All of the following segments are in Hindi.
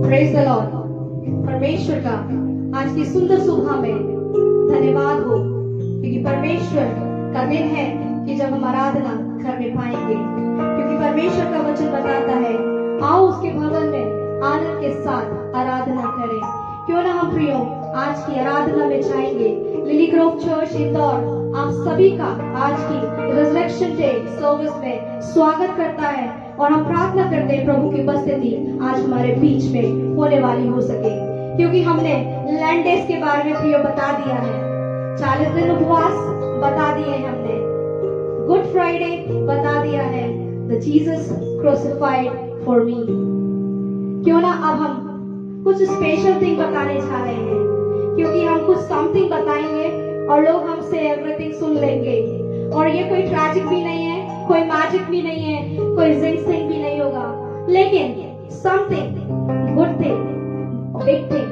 Praise the Lord. परमेश्वर का आज की सुंदर सुबह में धन्यवाद हो, क्योंकि परमेश्वर का दिन है कि जब हम आराधना करने पाएंगे। क्योंकि परमेश्वर का वचन बताता है, आओ उसके भवन में आनंद के साथ आराधना करें। क्यों ना हम प्रियो आज की आराधना में जाएंगे। लिली ग्रोव चर्च इंदौर आप सभी का आज की रिजरेक्शन डे सर्विस में स्वागत करता है, और हम प्रार्थना करते हैं प्रभु की उपस्थिति आज हमारे बीच में होने वाली हो सके। क्योंकि हमने लैंड डेज के बारे में प्रियो बता दिया है, 40 दिन उपवास बता दिए हैं हमने, गुड फ्राइडे बता दिया है, the Jesus crucified for me. क्यों ना अब हम कुछ स्पेशल थिंग बताने जा रहे हैं, क्योंकि हम कुछ समथिंग बताएंगे और लोग हमसे एवरीथिंग सुन लेंगे। और ये कोई ट्रैजिक भी नहीं है, कोई मैजिक भी नहीं है, कोई जिंग भी नहीं होगा, लेकिन something good thing, big thing,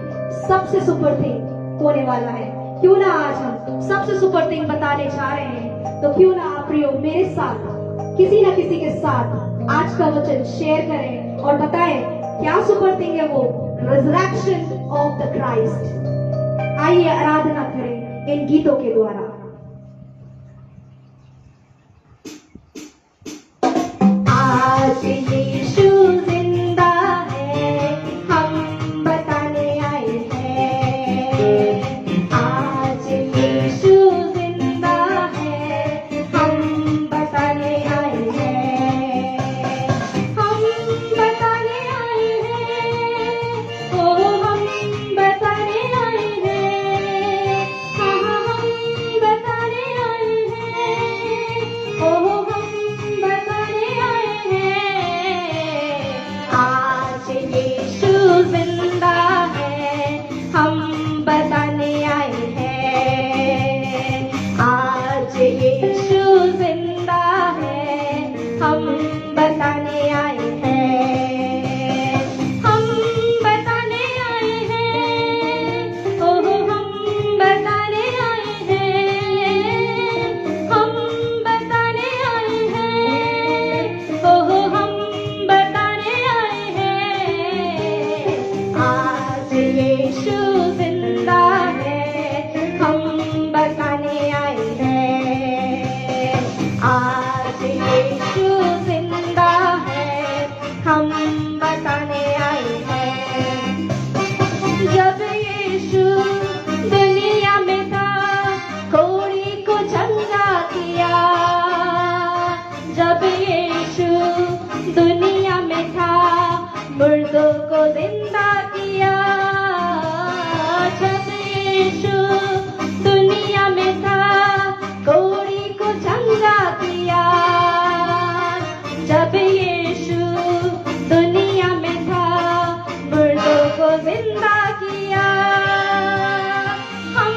सबसे सुपर थिंग होने वाला है। क्यों ना आज हम सबसे सुपर थिंग बताने जा रहे हैं, तो क्यों ना आप प्रियो मेरे साथ किसी ना किसी के साथ आज का वचन शेयर करें और बताएं क्या सुपर थिंग है वो, रिजरेक्शन ऑफ द क्राइस्ट। आइए आराधना करें इन गीतों के द्वारा। आज यीशु जिंदा है, हम बताने आए हैं। आज यीशु जिंदा है, हम बताने आए हैं। हम बताने आए हैं, ओ हम बताने आए हैं। हाँ हम बताने आए हैं, ओ हम बताने आए हैं। आज यीशु जिंदा है, हम बताने आए हैं। आज यीशु जिंदा है, हम बताने आए हैं। हम बताने आए हैं, ओह हम बताने आए हैं। हम बताने आए हैं, ओह हम बताने आए हैं। आज यीशु जिंदा है, हम बताने आए हैं। आज यीशु जिंदा है, हम बताने आए हैं। जब यीशु दुनिया में था, कोढ़ी को चंगा किया। जब यीशु दुनिया में था, मुर्दों को जिंदा किया। जब यीशु दुनिया में था, कोढ़ी को चंगा किया। जब यीशु दुनिया में था, मुर्दों को जिंदा किया। हम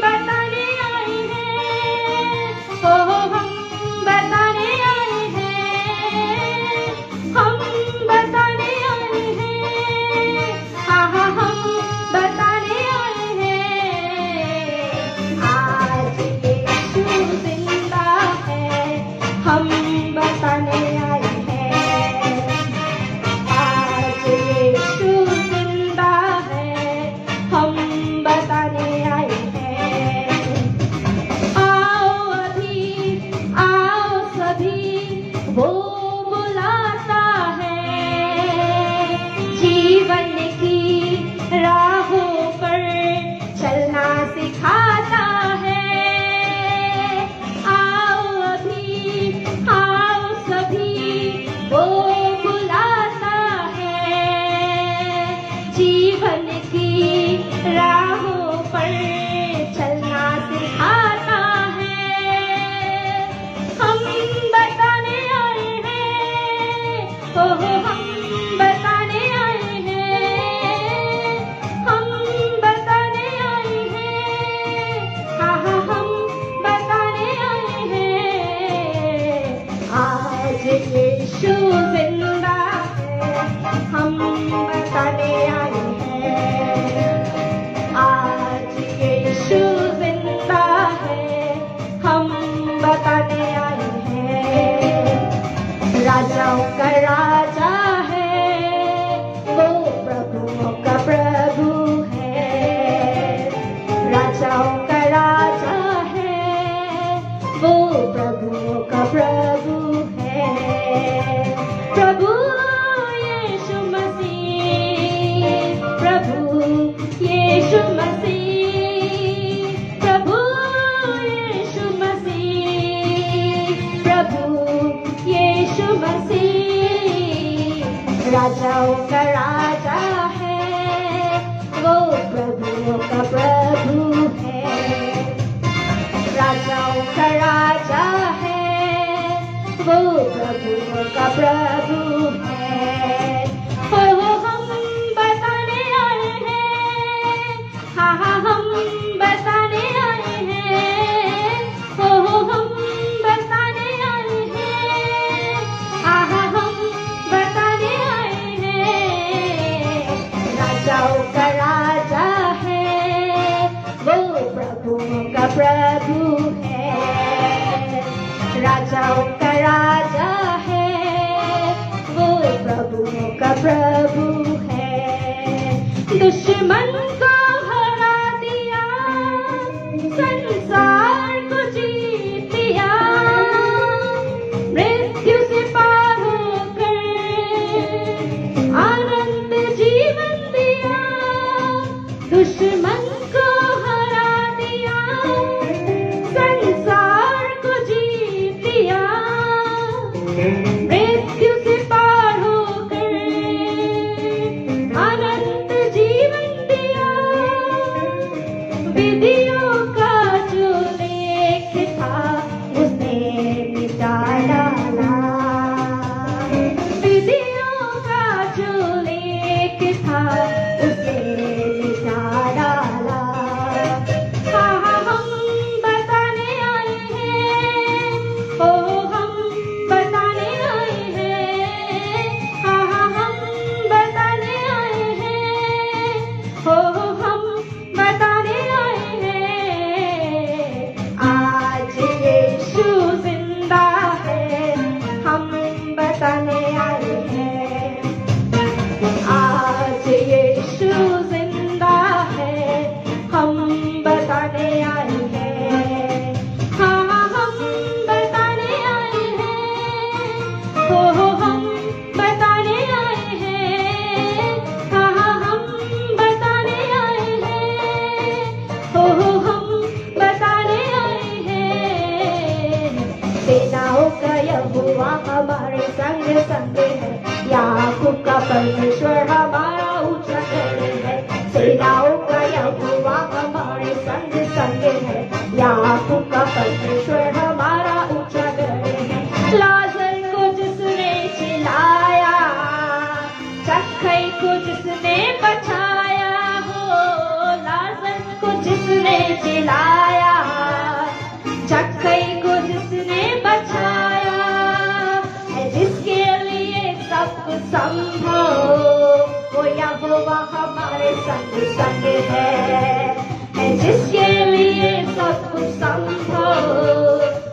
बताने आए हैं, ओह हम बताने आए हैं। हम बताने आए हैं, हाँ हाँ हम बताने आए हैं। आज यीशु जिंदा है, हम बताने आए हैं। आज यीशु जिंदा है, हम बताने आए हैं। आओ अभी, आओ सभी, वो बुलाता है। जीवन की राहों पर चलना सिखाता है। आओ अभी, आओ सभी, वो बुलाता है। जीवन की राहों पर चलना सिखाता है। हम बताने आए हैं, ओह हम बताने आए हैं। हम बताने आए हैं, हाँ हाँ हम बताने आए हैं। आज यीशु जिंदा है, हम बताने आए हैं। आज यीशु जिंदा है, हम बताने आए हैं। राजाओं का प्रभु यीशु मसीह, प्रभु यीशु मसीह, प्रभु यीशु मसीह, प्रभु यीशु मसीह। राजाओं का राजा है, वो प्रभुओं का प्रभु है। राजाओं का राजा है, वो प्रभुओं का प्रभु है। हो हम बताने आए हैं, हाँ हाँ हम बताने आए हैं। हो हम बताने आए हैं, हाँ हाँ हम बताने आए हैं। राजाओं का राजा है, वो प्रभुओं का प्रभु है। राजाओं का राजा है, वो प्रभुओं का प्रभु है। दुश्मन को हरा दिया, संसार को जीत लिया, मृत्यु से पार होकर अनंत जीवन दिया। दुश्मन को हरा दिया, संसार को जीत लिया, मृत्यु से पार होकर अनंत जीवन दिया। विधियों का जो लेख था, उसने मिटा डाला। विधियों का जो लेख था, उसने मिटा डाला। हाँ हाँ हम बताने आए हैं, ओ हम बताने आए हैं। हाँ हाँ हम बताने आए हैं, ओ हम बताने आए हैं। आज यीशु जिंदा है, हम बताने आए हैं। आज यीशु जिंदा है, हम बताने आए हैं। हाँ हाँ हम बताने आए हैं, हो हम बताने आए हैं। हाँ हाँ हम बताने आए हैं, हो हम बताने आए हैं। सेनाओं का यहोवा हमारे संग संग है, याकूब का परमेश्वर हमारा ऊंचा गढ़ है। सेनाओं का यहोवा हमारे संग संग है, याकूब का परमेश्वर हमारा ऊंचा गढ़ है। लाजर को जिसने जिलाया, चक्खई को जिसने बचाया हो। लाजर को जिसने जिलाया, चक्खई को जिसने बचाया, है जिसके लिए सब कुछ संभव, वो यहोवा हमारे संग संग है जिसके लिए सब कुछ संभव,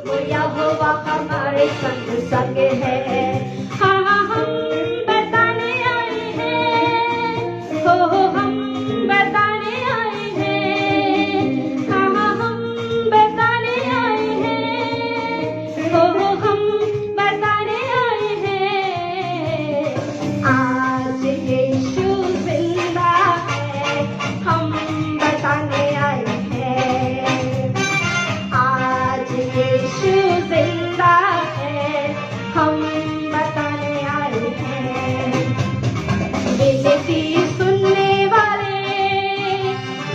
वो यहोवा हमारे संग संग है। हाँ हाँ हम बताने आए हैं, हो हम बताने आए हैं। हाँ हाँ हम बताने आए हैं, हो हम बताने आए हैं। आज यीशु जिंदा है, हम बताने आए हैं। आज यीशु जिंदा है, हम बताने आए हैं। विनती सुनने वाले,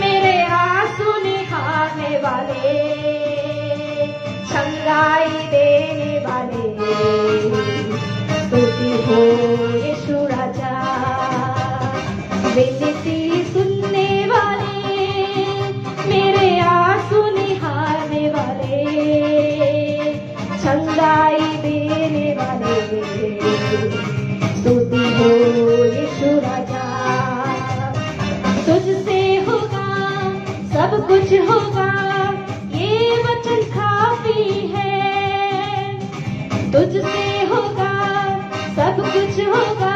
मेरे आंसू निहारने वाले, छंगाई देने वाले, स्तुति हो यीशु राजा। विनती सुनने वाले, मेरे आंसू निहारने वाले, छंगाई देने वाले, स्तुति हो यीशु राजा। तुझसे होगा सब कुछ होगा, ये वचन काफी है। तुझसे होगा सब कुछ होगा,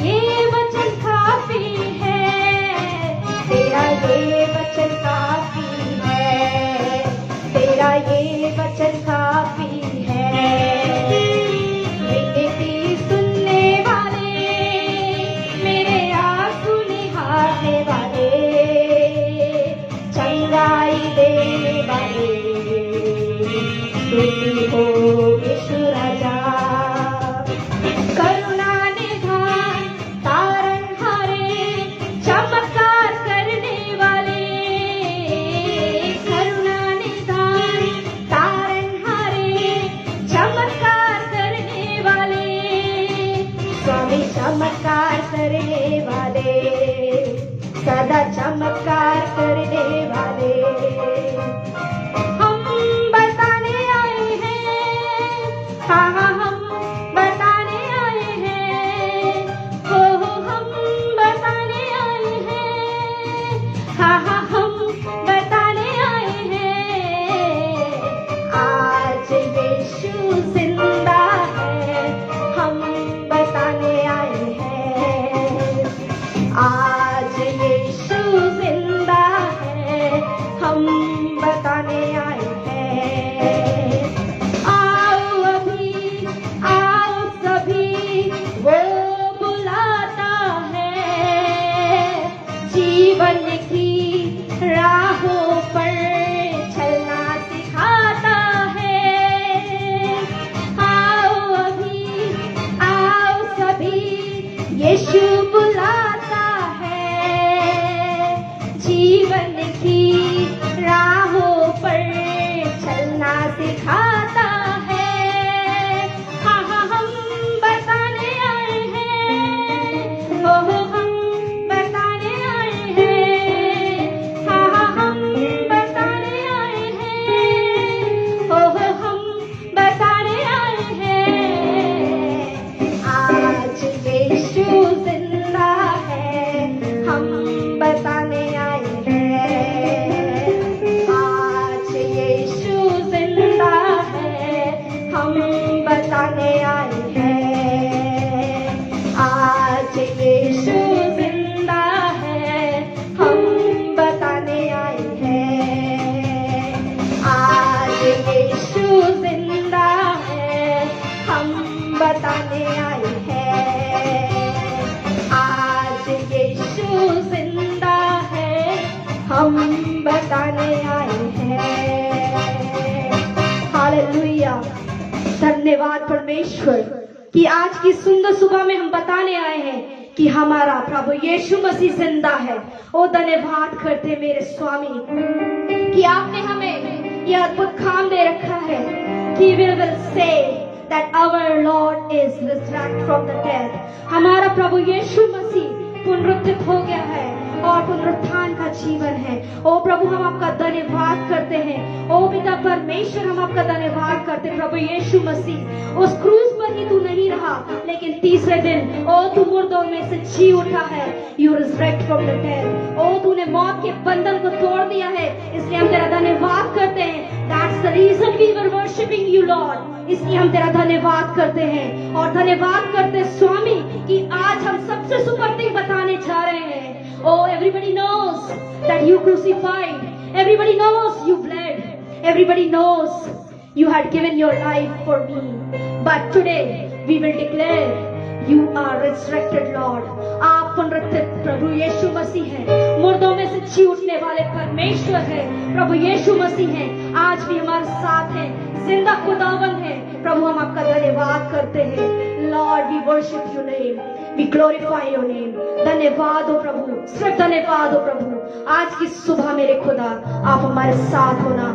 ये वचन काफी है। तेरा ये वचन काफी है, तेरा ये वचन काफी है। कोई चमत्कार करने वाले, सदा चमत्कार करने वाले हम बताने आए हैं। हाँ हाँ हम बताने आए हैं, हो हम बताने आए हैं। हाँ हाँ हम बताने आए हैं, आज यीशु जिंदा है, हम बताने आए हैं। आज यीशु जिंदा है, हम बताने आए हैं। आओ अभी, आओ सभी, वो बुलाता है। जीवन की राहों पर चलना सिखाता है। आओ अभी, आओ सभी, यीशु बुलाता है। जीवन की राहों पर चलना सिखाता है। हाँ हाँ हम बताने आए हैं, हो हम बताने आए हैं। हाँ हाँ हम बताने आए हैं, हो हम बताने आए हैं। आज यीशु जिंदा है, हम बताने आए हैं। आज यीशु जिंदा है, हम बताने आए हैं। आज यीशु जिंदा है, हम बताने आए हैं। आज यीशु जिंदा है, हम बताने आए हैं। आज यीशु जिंदा है, हम बताने आए हैं। हालेलुया, धन्यवाद परमेश्वर कि आज की सुंदर सुबह में हम बताने आए हैं कि हमारा प्रभु यीशु मसीह जिंदा है। ओ धन्यवाद करते मेरे स्वामी कि आपने हमें यह अद्भुत काम दे रखा है कि we will say that our Lord is resurrected from the dead। हमारा प्रभु यीशु मसीह पुनरुत्थित हो गया है और पुनरुत्थान का जीवन है। ओ प्रभु हम आपका धन्यवाद करते हैं। ओ पिता परमेश्वर हम आपका धन्यवाद करते हैं। प्रभु यीशु मसीह उस क्रूस पर ही तू नहीं रहा, लेकिन तीसरे दिन ओ तू मुर्दों में से जी उठा है। You resurrect from the dead. ओ तूने मौत के बंधन को तोड़ दिया है, इसलिए हम तेरा धन्यवाद करते हैं। That's the reason we were worshiping you Lord। इसलिए हम तेरा धन्यवाद करते हैं और धन्यवाद करते हैं स्वामी कि आज हम सबसे सुपर थिंग बताने जा रहे हैं। Oh, everybody knows that you crucified. Everybody knows you bled. Everybody knows you had given your life for me. But today we will declare you are resurrected Lord। आप पुनरुत्थित प्रभु यीशु मसीह हैं, मुर्दों में से जी उठने वाले परमेश्वर है। प्रभु यीशु मसीह हैं, आज भी हमारे साथ हैं, जिंदा खुदावंद है। प्रभु हम आपका धन्यवाद करते हैं। Lord we worship your name, we glorify your name. धन्यवाद हो प्रभु, सिर्फ धन्यवाद हो प्रभु। आज की सुबह मेरे खुदा आप हमारे साथ होना।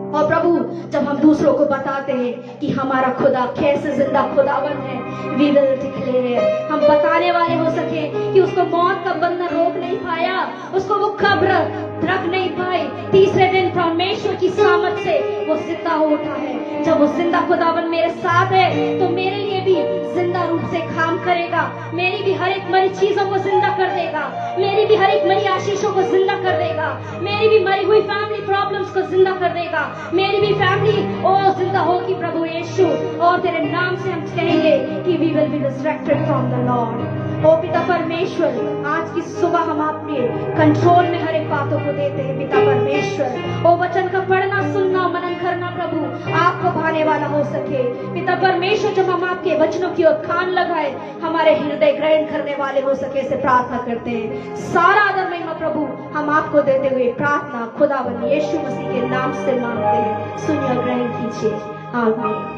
और प्रभु जब हम दूसरों को बताते हैं कि हमारा खुदा कैसे जिंदा खुदावन है, वी विल डिक्लेयर, हम बताने वाले हो सके कि उसको मौत का बंधन रोक नहीं पाया, उसको वो कब्र रख नहीं पाई। तीसरे दिन परमेश्वर की सामर्थ से वो जिंदा हो उठा है। जब वो जिंदा खुदावन मेरे साथ है तो मेरे लिए भी जिंदा रूप से काम करेगा। मेरी भी हर एक मरी चीजों को जिंदा कर देगा, मेरी भी हर एक मरी आशीषों को जिंदा कर देगा, मेरी भी मरी हुई फैमिली प्रॉब्लम्स को जिंदा कर देगा, मेरी भी फैमिली ओ जिंदा होगी प्रभु यीशु। और तेरे नाम से हम कहेंगे कि we will be resurrected from the lord. ओ पिता परमेश्वर, आज की सुबह हम आपके कंट्रोल में हर एक बातों को देते हैं। पिता परमेश्वर, ओ वचन का पढ़ना, सुनना, मनन करना प्रभु आपको भाने वाला हो सके। पिता परमेश्वर, जब हम आपके वचनों की ओर कान लगाए, हमारे हृदय ग्रहण करने वाले हो सके, से प्रार्थना करते हैं। सारा आदर महिमा प्रभु हम आपको देते हुए प्रार्थना खुदावन यीशु मसीह के नाम से मांगते हैं। सुनिए और ग्रहण कीजिए, आमीन।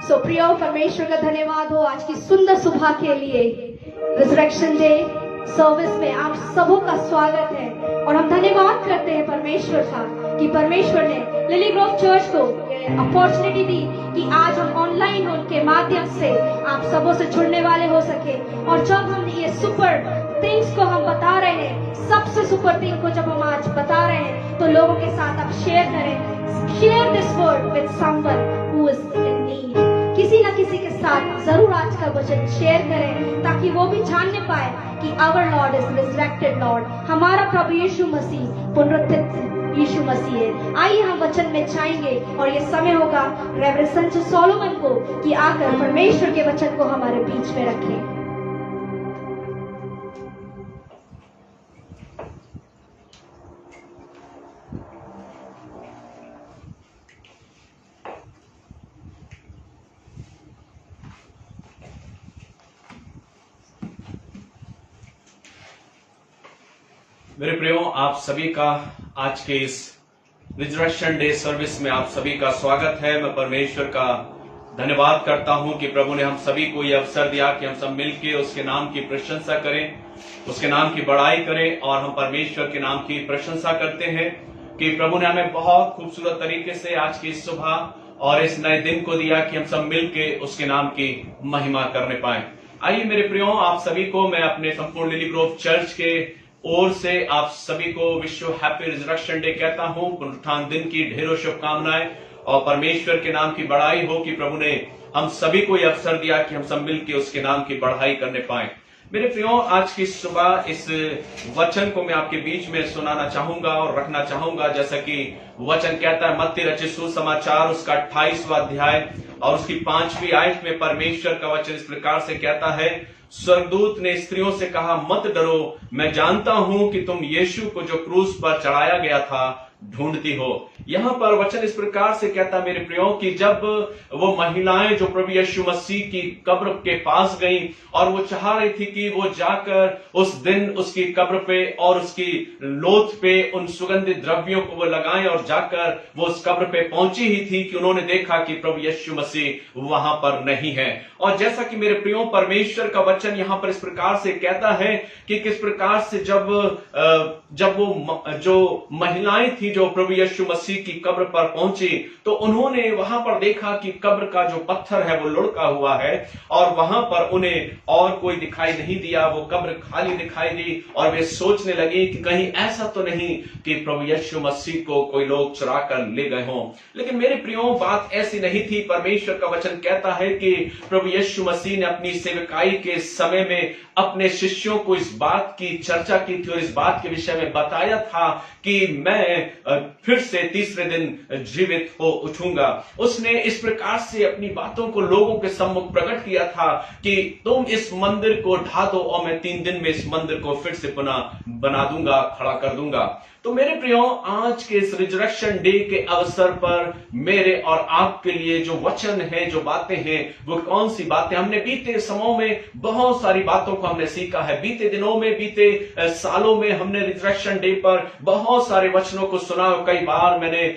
सो प्रियो परमेश्वर का धन्यवाद हो आज की सुंदर सुबह के लिए। रिजरेक्शन डे सर्विस में आप सबों का स्वागत है और हम धन्यवाद करते हैं परमेश्वर का कि परमेश्वर ने लिली ग्रोव चर्च को अपॉर्चुनिटी दी कि आज हम ऑनलाइन उनके माध्यम माध्यम से आप सबों से जुड़ने वाले हो सके। और जब हम ये सुपर थिंग्स को हम बता रहे हैं, सबसे सुपर थिंग को जब हम आज बता रहे हैं, तो लोगों के साथ आप शेयर करें। Share this word with someone who is in need. किसी न किसी के साथ जरूर आज का वचन शेयर करें, ताकि वो भी जानने पाए कि our Lord is resurrected Lord. हमारा प्रभु यीशु मसीह पुनरुत्थित यीशु मसीह है। आइए हम वचन में जाएंगे और ये समय होगा रेवरेंड संत सोलोमन को कि आकर परमेश्वर के वचन को हमारे बीच में रखें। मेरे प्रियो, आप सभी का आज के इस रिजरेक्शन डे सर्विस में आप सभी का स्वागत है। मैं परमेश्वर का धन्यवाद करता हूं कि प्रभु ने हम सभी को यह अवसर दिया कि हम सब मिलके उसके नाम की प्रशंसा करें, उसके नाम की बड़ाई करें। और हम परमेश्वर के नाम की प्रशंसा करते हैं कि प्रभु ने हमें बहुत खूबसूरत तरीके से आज की इस सुबह और इस नए दिन को दिया कि हम सब मिलके उसके नाम की महिमा करने पाए। आइए मेरे प्रियो, आप सभी को मैं अपने संपूर्ण लिली ग्रोव चर्च के ओर से आप सभी को विश्व हैप्पी रिजरेक्शन डे कहता हूं। पुनरुत्थान दिन की ढेरों शुभकामनाएं और परमेश्वर के नाम की बड़ाई हो कि प्रभु ने हम सभी को यह अवसर दिया कि हम सब मिलकर उसके नाम की बढ़ाई करने पाए। मेरे प्रियो, आज की सुबह इस वचन को मैं आपके बीच में सुनाना चाहूंगा और रखना चाहूंगा, जैसा कि वचन कहता है मत्ती रचित सुसमाचार उसका 28वां अध्याय और उसकी 5वीं आयत में परमेश्वर का वचन इस प्रकार से कहता है, स्वर्गदूत ने स्त्रियों से कहा, मत डरो, मैं जानता हूं कि तुम यीशु को जो क्रूस पर चढ़ाया गया था ढूंढती हो। यहां पर वचन इस प्रकार से कहता मेरे प्रियो कि जब वो महिलाएं जो प्रभु यीशु मसीह की कब्र के पास गई और वो चाह रही थी कि वो जाकर उस दिन उसकी कब्र पे और उसकी लोथ पे उन सुगंधित द्रव्यों को वो लगाएं और जाकर वो उस कब्र पे पहुंची ही थी कि उन्होंने देखा कि प्रभु यीशु मसीह वहां पर नहीं है। और जैसा कि मेरे प्रियो, परमेश्वर का वचन यहां पर इस प्रकार से कहता है कि किस प्रकार से जब वो जो महिलाएं थी जो प्रभु यीशु मसीह की कब्र पर पहुंची, तो उन्होंने वहां पर देखा कि कब्र का जो पत्थर है वो लुढ़का हुआ है और वहां पर उन्हें और कोई दिखाई नहीं दिया। वो कब्र खाली दिखाई दी और वे सोचने लगे कि कहीं ऐसा तो नहीं कि प्रभु यीशु मसीह को कोई लोग चुरा कर ले गए हों। लेकिन मेरे प्रियो, बात ऐसी नहीं थी। परमेश्वर का वचन कहता है कि प्रभु यीशु मसीह ने अपनी सेवकाई के समय में अपने शिष्यों को इस बात की चर्चा की थी और इस बात के विषय में बताया था कि मैं फिर से तीसरे दिन जीवित हो उठूंगा। उसने इस प्रकार से अपनी बातों को लोगों के सम्मुख प्रकट किया था कि तुम इस मंदिर को ढा दो और मैं 3 दिन में इस मंदिर को फिर से पुनः बना दूंगा, खड़ा कर दूंगा। तो मेरे प्रियो, आज के इस रिजरेक्शन डे के अवसर पर मेरे और आपके लिए जो वचन है, जो बातें हैं, वो कौन सी बातें? हमने बीते समयों में बहुत सारी बातों को हमने सीखा है। बीते दिनों में, बीते सालों में हमने रिजरेक्शन डे पर बहुत सारे वचनों को सुना। कई बार मैंने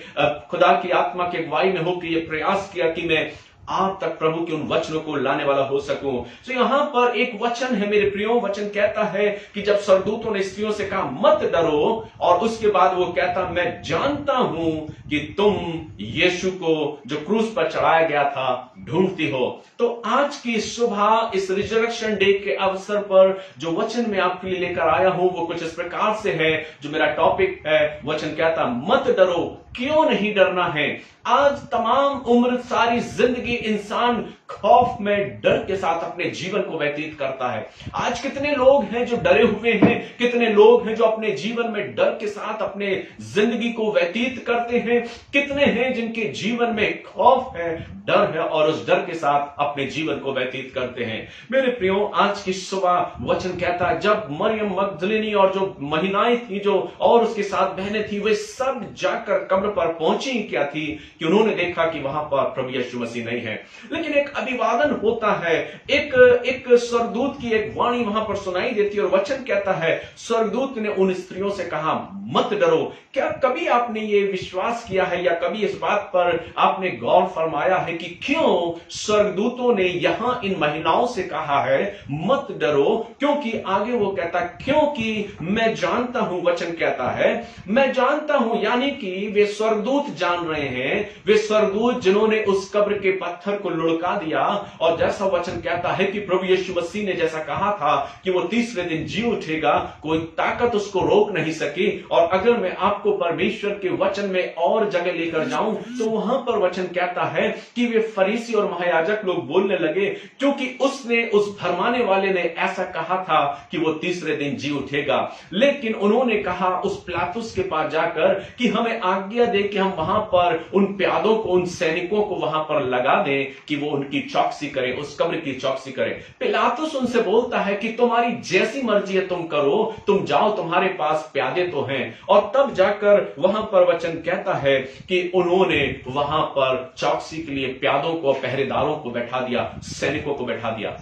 खुदा की आत्मा की अगुवाई में होकर यह प्रयास किया कि मैं आप तक प्रभु के उन वचनों को लाने वाला हो सकूं। तो यहां पर एक वचन है मेरे प्रियो, वचन कहता है कि जब स्वर्गदूतों ने स्त्रियों से कहा मत डरो, और उसके बाद वो कहता मैं जानता हूं कि तुम यीशु को जो क्रूस पर चढ़ाया गया था ढूंढती हो। तो आज की सुबह इस रिजरेक्शन डे के अवसर पर जो वचन मैं आपके लिए लेकर आया हूं वो कुछ इस प्रकार से है। जो मेरा टॉपिक है, वचन कहता मत डरो। क्यों नहीं डरना है? आज तमाम उम्र, सारी जिंदगी इंसान खौफ में, डर के साथ अपने जीवन को व्यतीत करता है। आज कितने लोग हैं जो डरे हुए हैं, कितने लोग हैं जो अपने जीवन में डर के साथ अपने जिंदगी को व्यतीत करते हैं, कितने हैं जिनके जीवन में खौफ है, डर है और उस डर के साथ अपने जीवन को व्यतीत करते हैं। मेरे प्रियो, आज की सुबह वचन कहता है जब मरियम मगदलिनी और जो महिलाएं थी जो और उसके साथ बहनें थी, वे सब जाकर कब्र पर पहुंची क्या थी कि उन्होंने देखा कि वहां पर प्रभु यीशु मसीह नहीं है। लेकिन एक अभिवादन होता है, एक स्वर्गदूत की एक वाणी वहां पर सुनाई देती है और वचन कहता है स्वर्गदूत ने उन स्त्रियों से कहा मत डरो। क्या कभी आपने ये विश्वास किया है या कभी इस बात पर आपने गौर फरमाया है कि क्यों स्वर्गदूतों ने यहां इन महिलाओं से कहा है मत डरो? क्योंकि आगे वो कहता क्योंकि मैं जानता हूं, वचन कहता है मैं जानता हूं, यानी कि वे स्वर्गदूत जान रहे हैं, वे स्वर्गदूत जिन्होंने उस कब्र के पत्थर को लुढ़का दिया। और जैसा वचन कहता है कि प्रभु यीशु मसीह ने जैसा कहा था कि वो तीसरे दिन जी उठेगा, कोई ताकत उसको रोक नहीं सकी। और अगर मैं आपको परमेश्वर के वचन में और जगह लेकर जाऊं तो वहां पर वचन कहता है कि वे फरीसी और महायाजक लोग बोलने लगे, क्योंकि उसने, उस भरमाने वाले ने ऐसा कहा था कि वो तीसरे दिन जी उठेगा। लेकिन उन्होंने कहा उस पिलातुस के पास जाकर कि हमें आज्ञा दे कि हम वहां पर उन प्यादों को, उन सैनिकों को वहां पर लगा दें कि वो उनकी चौकसी करें, उस कब्र की चौकसी करें। पिलातुस उनसे बोलता है कि तुम्हारी जैसी मर्जी है तुम करो, तुम जाओ, तुम्हारे पास प्यादे तो हैं। और तब जाकर वहां पर वचन कहता है कि उन्होंने वहां पर चौकसी के लिए प्यादों को, पहरेदारों को बैठा दिया, सैनिकों को बैठा दिया।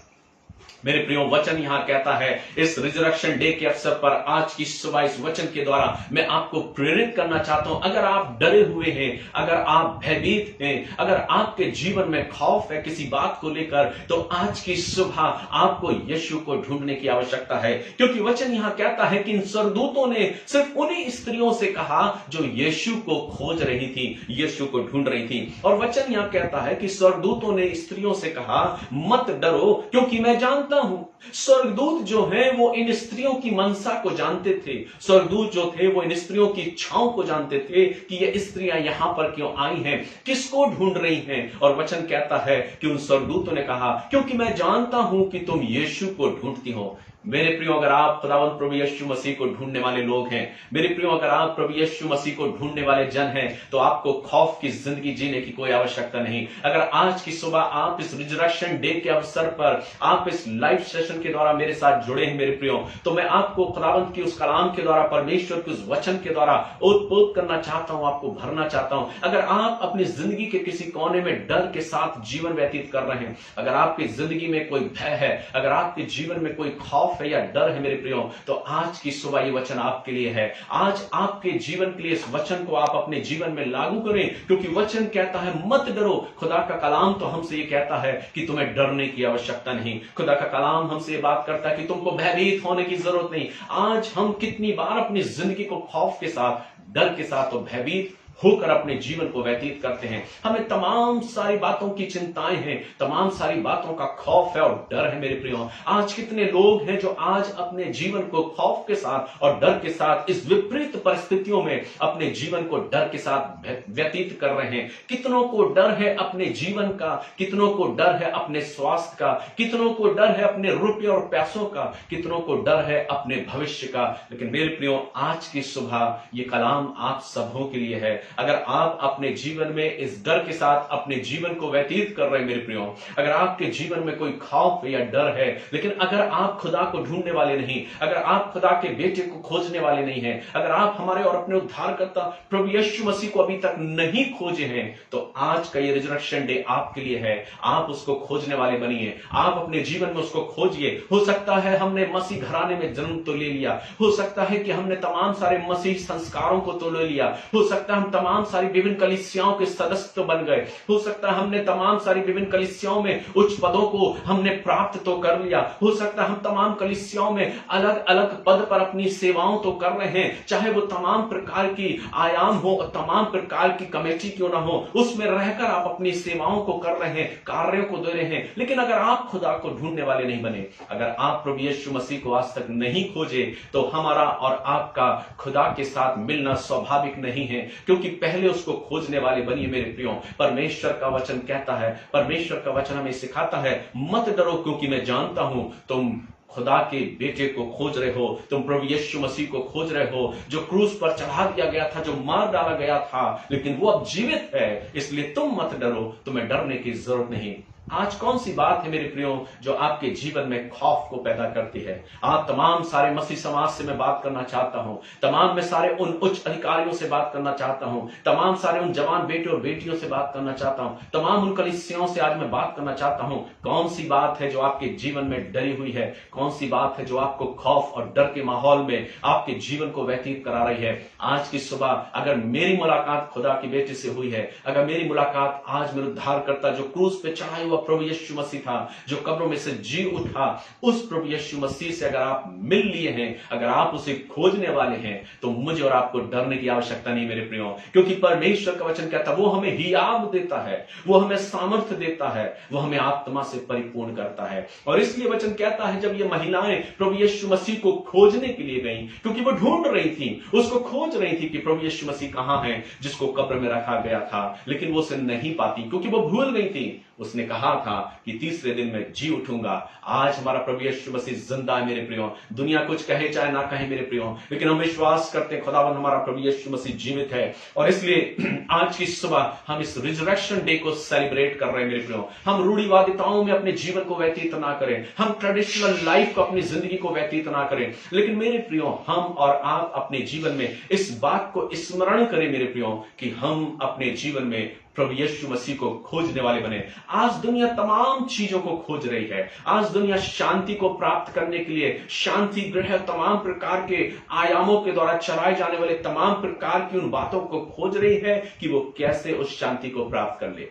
मेरे प्रियो, वचन यहां कहता है इस रिजरेक्शन डे के अवसर पर आज की सुबह इस वचन के द्वारा मैं आपको प्रेरित करना चाहता हूं। अगर आप डरे हुए हैं, अगर आप भयभीत हैं, अगर आपके जीवन में खौफ है किसी बात को लेकर, तो आज की सुबह आपको यीशु को ढूंढने की आवश्यकता है। क्योंकि वचन यहां कहता है कि इन स्वर्गदूतों ने सिर्फ उन्हीं स्त्रियों से कहा जो यीशु को खोज रही थी, यीशु को ढूंढ रही थी। और वचन यहां कहता है कि स्वर्गदूतों ने स्त्रियों से कहा मत डरो, क्योंकि मैं जानता हूं। स्वर्गदूत जो हैं वो इन स्त्रियों की मनसा को जानते थे। स्वर्गदूत जो थे वो इन स्त्रियों की इच्छाओं को जानते थे कि ये स्त्रियां यहां पर क्यों आई हैं, किसको ढूंढ रही हैं। और वचन कहता है कि उन स्वर्गदूतों ने कहा, क्योंकि मैं जानता हूं कि तुम यीशु को ढूंढती हो। मेरे प्रियो, अगर आप खुदावंद प्रभु यीशु मसीह को ढूंढने वाले लोग हैं, मेरे प्रियो, अगर आप प्रभु यीशु मसीह को ढूंढने वाले जन हैं, तो आपको खौफ की जिंदगी जीने की कोई आवश्यकता नहीं। अगर आज की सुबह आप इस रिजरेक्शन डे के अवसर पर आप इस लाइव सेशन के द्वारा मेरे साथ जुड़े हैं मेरे प्रियो, तो मैं आपको खुदावंद की उस कलाम के द्वारा, परमेश्वर के उस वचन के द्वारा ओतप्रोत करना चाहता हूं, आपको भरना चाहता हूं। अगर आप अपनी जिंदगी के किसी कोने में डर के साथ जीवन व्यतीत कर रहे हैं, अगर आपकी जिंदगी में कोई भय है, अगर आपके जीवन में कोई खौफ है या डर है मेरे प्रियो, तो आज की सुबह ये वचन आपके लिए है। आज आपके जीवन के लिए इस वचन को आप अपने जीवन में लागू करें, क्योंकि वचन कहता है मत डरो। खुदा का कलाम तो हमसे ये कहता है कि तुम्हें डरने की आवश्यकता नहीं। खुदा का कलाम हमसे ये बात करता है कि तुमको भयभीत होने की जरूरत नहीं। आज हम कितनी बार अपनी जिंदगी को खौफ के साथ, डर के साथ और भयभीत होकर अपने जीवन को व्यतीत करते हैं। हमें तमाम सारी बातों की चिंताएं हैं, तमाम सारी बातों का खौफ है और डर है मेरे प्रियो। आज कितने लोग हैं जो आज अपने जीवन को खौफ के साथ और डर के साथ, इस विपरीत परिस्थितियों में अपने जीवन को डर के साथ व्यतीत कर रहे हैं। कितनों को डर है अपने जीवन का, कितनों को डर है अपने स्वास्थ्य का, कितनों को डर है अपने रुपये और पैसों का, कितनों को डर है अपने भविष्य का। लेकिन मेरे प्रियो, आज की सुबह ये कलाम आप सबों के लिए है। अगर आप अपने जीवन में इस डर के साथ अपने जीवन को व्यतीत कर रहे हैं मेरे प्रियो, अगर आपके जीवन में कोई खौफ या डर है, लेकिन अगर आप खुदा को ढूंढने वाले नहीं, अगर आप खुदा के बेटे को खोजने वाले नहीं हैं, अगर आप हमारे और अपने उद्धारकर्ता प्रभु यीशु मसीह को अभी तक नहीं खोजे हैं, तो आज का ये रिजरेक्शन डे आपके लिए है। आप उसको खोजने वाले बनिए, आप अपने जीवन में उसको खोजिए। हो सकता है हमने मसीह घराने में जन्म तो ले लिया, हो सकता है कि हमने तमाम सारे मसीह संस्कारों को तो ले लिया, हो सकता है हम तमाम सारी विभिन्न कलीसियाओं के सदस्य तो बन गए, हो सकता है हमने तमाम सारी विभिन्न कलीसियाओं में उच्च पदों को हमने प्राप्त तो कर लिया, हो सकता है हम तमाम कलीसियाओं में अलग अलग पद पर अपनी सेवाओं तो कर रहे हैं, चाहे वो तमाम प्रकार की आयाम हो, तमाम प्रकार की कमेटी क्यों ना हो, उसमें रहकर आप अपनी सेवाओं को कर रहे हैं, कार्यों को दे रहे हैं। लेकिन अगर आप खुदा को ढूंढने वाले नहीं बने, अगर आप प्रभु यीशु मसीह को आज तक नहीं खोजे, तो हमारा और आपका खुदा के साथ मिलना स्वाभाविक नहीं है, क्योंकि पहले उसको खोजने वाले बनिए मेरे प्रियो। परमेश्वर का वचन कहता है, परमेश्वर का वचन हमें सिखाता है, मत डरो क्योंकि मैं जानता हूं तुम खुदा के बेटे को खोज रहे हो, तुम प्रभु यीशु मसीह को खोज रहे हो, जो क्रूस पर चढ़ा दिया गया था, जो मार डाला गया था, लेकिन वो अब जीवित है। इसलिए तुम मत डरो, तुम्हें डरने की जरूरत नहीं। आज कौन सी बात है मेरे प्रियो जो आपके जीवन में खौफ को पैदा करती है? आप तमाम सारे मसीह समाज से मैं बात करना चाहता हूं, तमाम मैं सारे उन उच्च अधिकारियों से बात करना चाहता हूं, तमाम सारे उन जवान बेटे और बेटियों से बात करना चाहता हूं, तमाम उन कलीसियाओं से आज मैं बात करना चाहता हूं। कौन सी बात है जो आपके जीवन में डरी हुई है? कौन सी बात है जो आपको खौफ और डर के माहौल में आपके जीवन को व्यतीत करा रही है? आज की सुबह अगर मेरी मुलाकात खुदा के बेटे से हुई है, अगर मेरी मुलाकात आज मेरे उद्धारकर्ता जो क्रूस पे चढ़ा हुआ हुआ प्रभु यीशु मसीह था, जो कब्रों में से जी उठा, उस प्रभु यीशु मसीह से अगर आप मिल लिए हैं, अगर आप उसे खोजने वाले हैं, तो मुझे और आपको डरने की आवश्यकता नहीं मेरे प्रियो, क्योंकि परमेश्वर का वचन कहता है वो हमें हियाव देता है, वो हमें सामर्थ्य देता है, वो हमें आत्मा से परिपूर्ण करता है। और इसलिए वचन कहता है जब ये महिलाएं प्रभु यीशु मसीह को खोजने के लिए गई, क्योंकि वो ढूंढ रही थी, उसको खोज रही थी कि प्रभु यीशु मसीह कहां है जिसको कब्र में रखा गया था, लेकिन वो उसे नहीं पाती क्योंकि वो भूल गई थी। उसने कहा था कि तीसरे दिन में जी उठूंगा। आज हमारा प्रभु यीशु मसीह जिंदा है मेरे प्रियो, दुनिया कुछ कहे चाहे ना कहे मेरे प्रियो, लेकिन हम विश्वास करते हैं खुदावन हमारा प्रभु यीशु मसीह जीवित है। और इसलिए आज की सुबह हम इस रिजरेक्शन डे को सेलिब्रेट कर रहे हैं मेरे प्रियो। हम रूढ़िवादिताओं में अपने जीवन को व्यतीत ना करें, हम ट्रेडिशनल लाइफ को, अपनी जिंदगी को व्यतीत ना करें, लेकिन मेरे प्रियो हम और आप अपने जीवन में इस बात को स्मरण करें मेरे प्रियो कि हम अपने जीवन में प्रभु यीशु मसीह को खोजने वाले बने। आज दुनिया तमाम चीजों को खोज रही है, आज दुनिया शांति को प्राप्त करने के लिए शांति गृह, तमाम प्रकार के आयामों के द्वारा चलाए जाने वाले तमाम प्रकार की उन बातों को खोज रही है कि वो कैसे उस शांति को प्राप्त कर ले।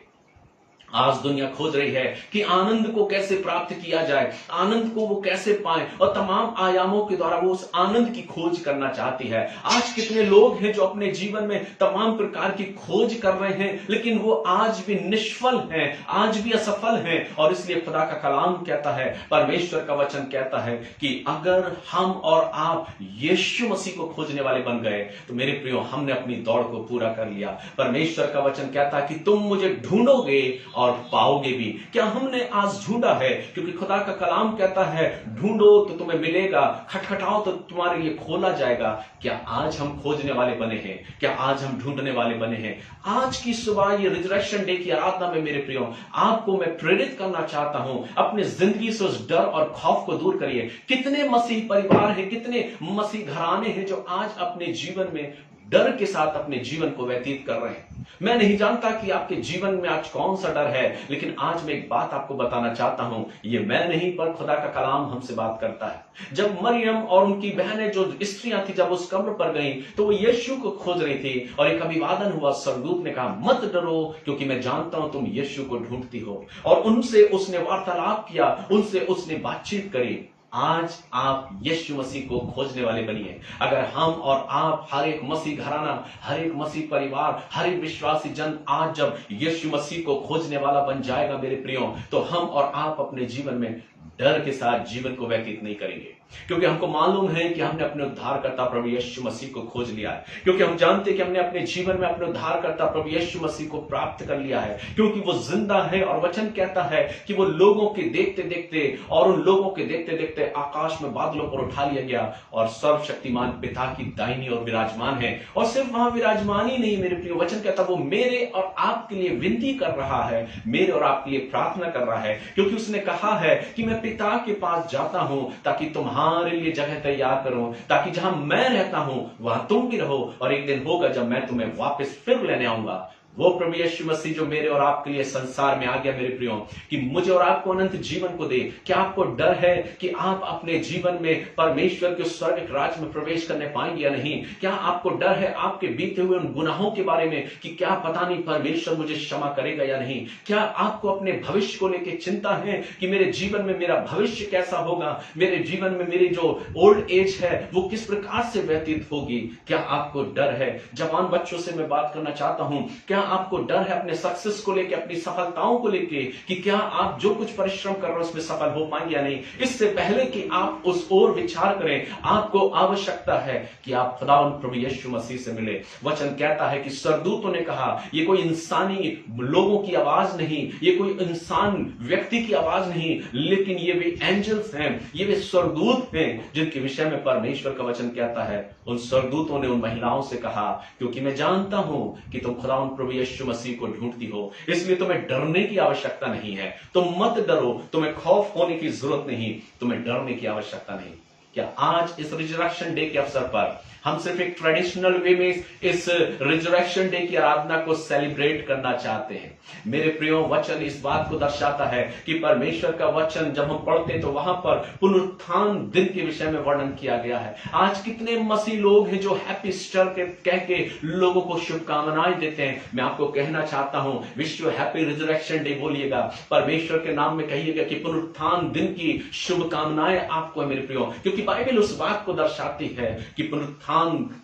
आज दुनिया खोज रही है कि आनंद को कैसे प्राप्त किया जाए, आनंद को वो कैसे पाए, और तमाम आयामों के द्वारा वो उस आनंद की खोज करना चाहती है। आज कितने लोग हैं जो अपने जीवन में तमाम प्रकार की खोज कर रहे हैं, लेकिन वो आज भी निष्फल हैं, आज भी असफल हैं। और इसलिए खुदा का कलाम कहता है, परमेश्वर का वचन कहता है कि अगर हम और आप यीशु मसीह को खोजने वाले बन गए तो मेरे प्रियो हमने अपनी दौड़ को पूरा कर लिया। परमेश्वर का वचन कहता है कि तुम मुझे ढूंढोगे और पाओगे भी। क्या हमने आज ढूंढा है? क्योंकि खुदा का कलाम कहता है ढूंढो तो तुम्हें मिलेगा, खटखटाओ तो तुम्हारे लिए खोला जाएगा। क्या आज हम खोजने वाले बने हैं? क्या आज हम ढूंढने वाले बने हैं? आज की सुबह ये रिजरेक्शन डे की आराधना में मेरे प्रियो आपको मैं प्रेरित करना चाहता हूं, अपने जिंदगी से उस डर और खौफ को दूर करिए। कितने मसीह परिवार हैं, कितने मसीह घराने हैं जो आज अपने जीवन में डर के साथ अपने जीवन को व्यतीत कर रहे हैं। मैं नहीं जानता कि आपके जीवन में आज कौन सा डर है, लेकिन आज मैं एक बात आपको बताना चाहता हूं। ये मैं नहीं पर खुदा का कलाम हमसे बात करता है। जब मरियम और उनकी बहनें जो स्त्रियां थी जब उस कब्र पर गईं तो वो यीशु को खोज रही थी, और एक अभिवादन हुआ। स्वर्गदूत ने कहा मत डरो, क्योंकि मैं जानता हूं तुम यीशु को ढूंढती हो। और उनसे उसने वार्तालाप किया, उनसे उसने बातचीत करी। आज आप यीशु मसीह को खोजने वाले बनिए। अगर हम और आप, हर एक मसीह घराना, हर एक मसीह परिवार, हर एक विश्वासी जन आज जब यीशु मसीह को खोजने वाला बन जाएगा मेरे प्रियो, तो हम और आप अपने जीवन में डर के साथ जीवन को व्यतीत नहीं करेंगे, क्योंकि हमको मालूम है कि हमने अपने उद्धारकर्ता प्रभु यीशु मसीह को खोज लिया है, क्योंकि हम जानते हैं कि हमने अपने जीवन में अपने उद्धारकर्ता प्रभु यीशु मसीह को प्राप्त कर लिया है, क्योंकि वो जिंदा है। और वचन कहता है कि वो लोगों के देखते देखते और उन लोगों के देखते देखते आकाश में बादलों पर उठा लिया गया और सर्वशक्तिमान पिता की दाहिनी ओर विराजमान है। और सिर्फ वहां विराजमान ही नहीं मेरे प्रियो, वचन कहता वो मेरे और आपके लिए विनती कर रहा है, मेरे और आपके लिए प्रार्थना कर रहा है, क्योंकि उसने कहा है कि मैं पिता के पास जाता हूं ताकि तुम्हारे लिए जगह तैयार करूं, ताकि जहां मैं रहता हूं वहां तुम भी रहो, और एक दिन होगा जब मैं तुम्हें वापस फिर लेने आऊंगा। वो प्रभु यीशु मसीह जो मेरे और आपके लिए संसार में आ गया मेरे प्रियो, कि मुझे और आपको अनंत जीवन को दे। क्या आपको डर है कि आप अपने जीवन में परमेश्वर के स्वर्ग राज्य में प्रवेश करने पाएंगे या नहीं? क्या आपको डर है आपके बीते हुए उन गुनाहों के बारे में कि क्या पता नहीं परमेश्वर मुझे क्षमा करेगा या नहीं? क्या आपको अपने भविष्य को लेकर चिंता है कि मेरे जीवन में मेरा भविष्य कैसा होगा, मेरे जीवन में मेरी जो ओल्ड एज है वो किस प्रकार से व्यतीत होगी? क्या आपको डर है? जवान बच्चों से मैं बात करना चाहता हूं, क्या आपको डर है अपने सक्सेस को लेके, अपनी सफलताओं को लेके, कि क्या आप जो कुछ परिश्रम कर रहे हो उसमें सफल हो पाएंगे या नहीं? इससे पहले कि आप उस ओर विचार करें, आपको आवश्यकता है कि आप खुदावंद प्रभु यीशु मसीह से मिले। वचन कहता है कि स्वर्गदूतों ने कहा ये कोई इंसानी लोगों की आवाज नहीं, ये कोई इंसान व्यक्ति की आवाज नहीं, लेकिन ये वे एंजल्स हैं, ये वे स्वर्गदूत हैं जिनके विषय में परमेश्वर का वचन कहता है। उन स्वर्गदूतों ने उन महिलाओं से कहा, क्योंकि मैं जानता हूं कि तुम खुदावंद प्रभु यीशु मसीह को ढूंढती हो, इसलिए तुम्हें डरने की आवश्यकता नहीं है। तुम मत डरो, तुम्हें खौफ होने की जरूरत नहीं, तुम्हें डरने की आवश्यकता नहीं। क्या आज इस रिजरेक्शन डे के अवसर पर हम सिर्फ एक ट्रेडिशनल वे में इस रिजरेक्शन डे की आराधना को सेलिब्रेट करना चाहते हैं? मेरे प्रियो, वचन इस बात को दर्शाता है कि परमेश्वर का वचन जब हम पढ़ते हैं तो वहां पर पुनरुत्थान दिन के विषय में वर्णन किया गया है। आज कितने मसीह लोग हैं जो हैप्पी ईस्टर कह के लोगों को शुभकामनाएं देते हैं। मैं आपको कहना चाहता हूं, विश्व हैप्पी रिजरेक्शन डे बोलिएगा, परमेश्वर के नाम में कहिएगा कि पुनरुत्थान दिन की शुभकामनाएं आपको है मेरे प्रियो, क्योंकि बाइबल उस बात को दर्शाती है कि पुनरुत्थान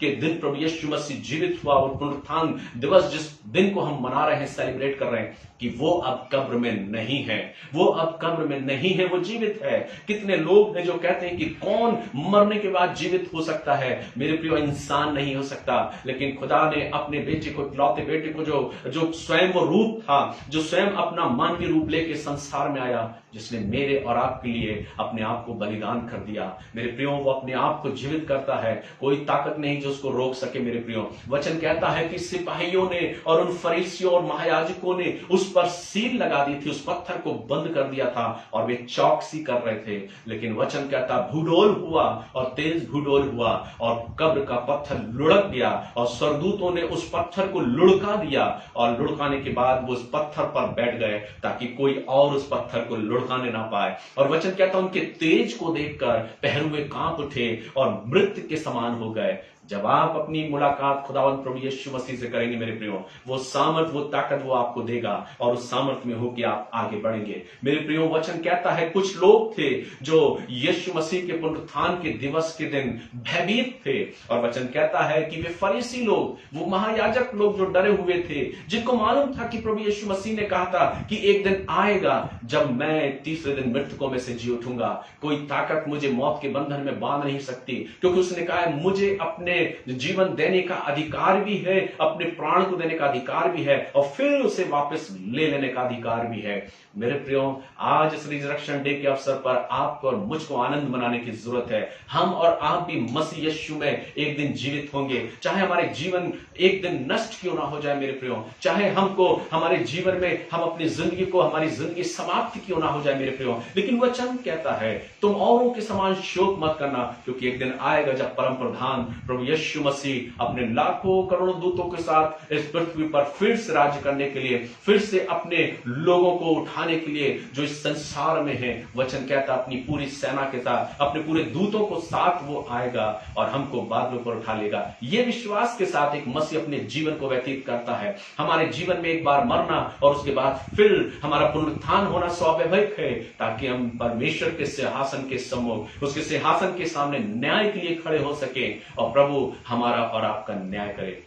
के दिन प्रभु यीशु मसीह जीवित हुआ और पुनरुत्थान दिवस जिस दिन को हम मना रहे हैं, सेलिब्रेट कर रहे हैं, कि वो अब कब्र में नहीं है, वो अब कब्र में नहीं है, वो जीवित है। कितने लोग हैं जो कहते हैं कि कौन मरने के बाद जीवित हो सकता है? मेरे प्रियो, इंसान नहीं हो सकता, लेकिन खुदा ने अपने बेटे को, इकलौते बेटे को, जो स्वयं वो रूप था, जो स्वयं अपना मानवीय रूप लेके संसार में आया, जिसने मेरे और आपके लिए अपने आप को बलिदान कर दिया। मेरे प्रियो, वो अपने आप को जीवित करता है, कोई ताकत नहीं जो उसको रोक सके। मेरे प्रियो, वचन कहता है कि सिपाहियों ने और उन फरीसियों और महायाजकों ने उस पर सील लगा दी थी, उस पत्थर को बंद कर दिया था और वे चौकसी कर रहे थे। लेकिन वचन कहता भूडोल हुआ और तेज भूडोल हुआ और कब्र का पत्थर लुढ़क गया और स्वर्गदूतों ने उस पत्थर को लुढ़का दिया और लुढ़काने के बाद वो उस पत्थर पर बैठ गए ताकि कोई और उस पत्थर को लुढ़काने ना पाए। और वचन कहता उनके तेज को देखकर पहरुए कांप उठे और मृत्यु के समान हो गए। जब आप अपनी मुलाकात खुदावंद प्रभु यीशु मसीह से करेंगे मेरे प्रियो, वो सामर्थ, वो ताकत वो आपको देगा और उस सामर्थ में होकर आप आगे बढ़ेंगे। मेरे प्रियो, वचन कहता है कुछ लोग थे जो यीशु मसीह के पुनरुत्थान के दिवस के दिन भयभीत थे, और वचन कहता है कि वे फरीसी लोग, वो महायाजक लोग जो डरे हुए थे, जिनको मालूम था कि प्रभु यीशु मसीह ने कहा था कि एक दिन आएगा जब मैं तीसरे दिन मृतकों में से जी उठूंगा, कोई ताकत मुझे मौत के बंधन में बांध नहीं सकती, क्योंकि उसने कहा है मुझे अपने जीवन देने का अधिकार भी है, अपने प्राण को देने का अधिकार भी है और फिर उसे वापस ले लेने का अधिकार भी है। मेरे प्रियो, आज इस रिजरेक्शन डे के अवसर पर आपको और मुझको आनंद मनाने की जरूरत है। हम और आप भी मसीह यीशु में एक दिन जीवित होंगे, चाहे हमारे जीवन एक दिन नष्ट क्यों ना हो जाए मेरे प्रियो, चाहे हमको हमारे जीवन में हम अपनी जिंदगी को, हमारी जिंदगी समाप्त क्यों ना हो जाए मेरे प्रियो, लेकिन वचन कहता है तुम औरों के समान शोक मत करना, क्योंकि एक दिन आएगा जब परम प्रधान प्रभु यीशु मसीह अपने लाखों करोड़ों दूतों के साथ इस पृथ्वी पर फिर से राज्य करने के लिए, फिर से अपने लोगों को उठाने के लिए जो इस संसार में है, वचन कहता अपनी पूरी सेना के साथ, अपने पूरे दूतों को साथ वो आएगा और हमको बादलों पर उठा लेगा। ये विश्वास के साथ एक मसीह अपने जीवन को व्यतीत करता है। हमारे जीवन में एक बार मरना और उसके बाद फिर हमारा पुनरुत्थान होना स्वाभाविक है, ताकि हम परमेश्वर के सिंहासन के सम्मुख, उसके सिंहासन के सामने न्याय के लिए खड़े हो सके और प्रभु हमारा और आपका न्याय करे।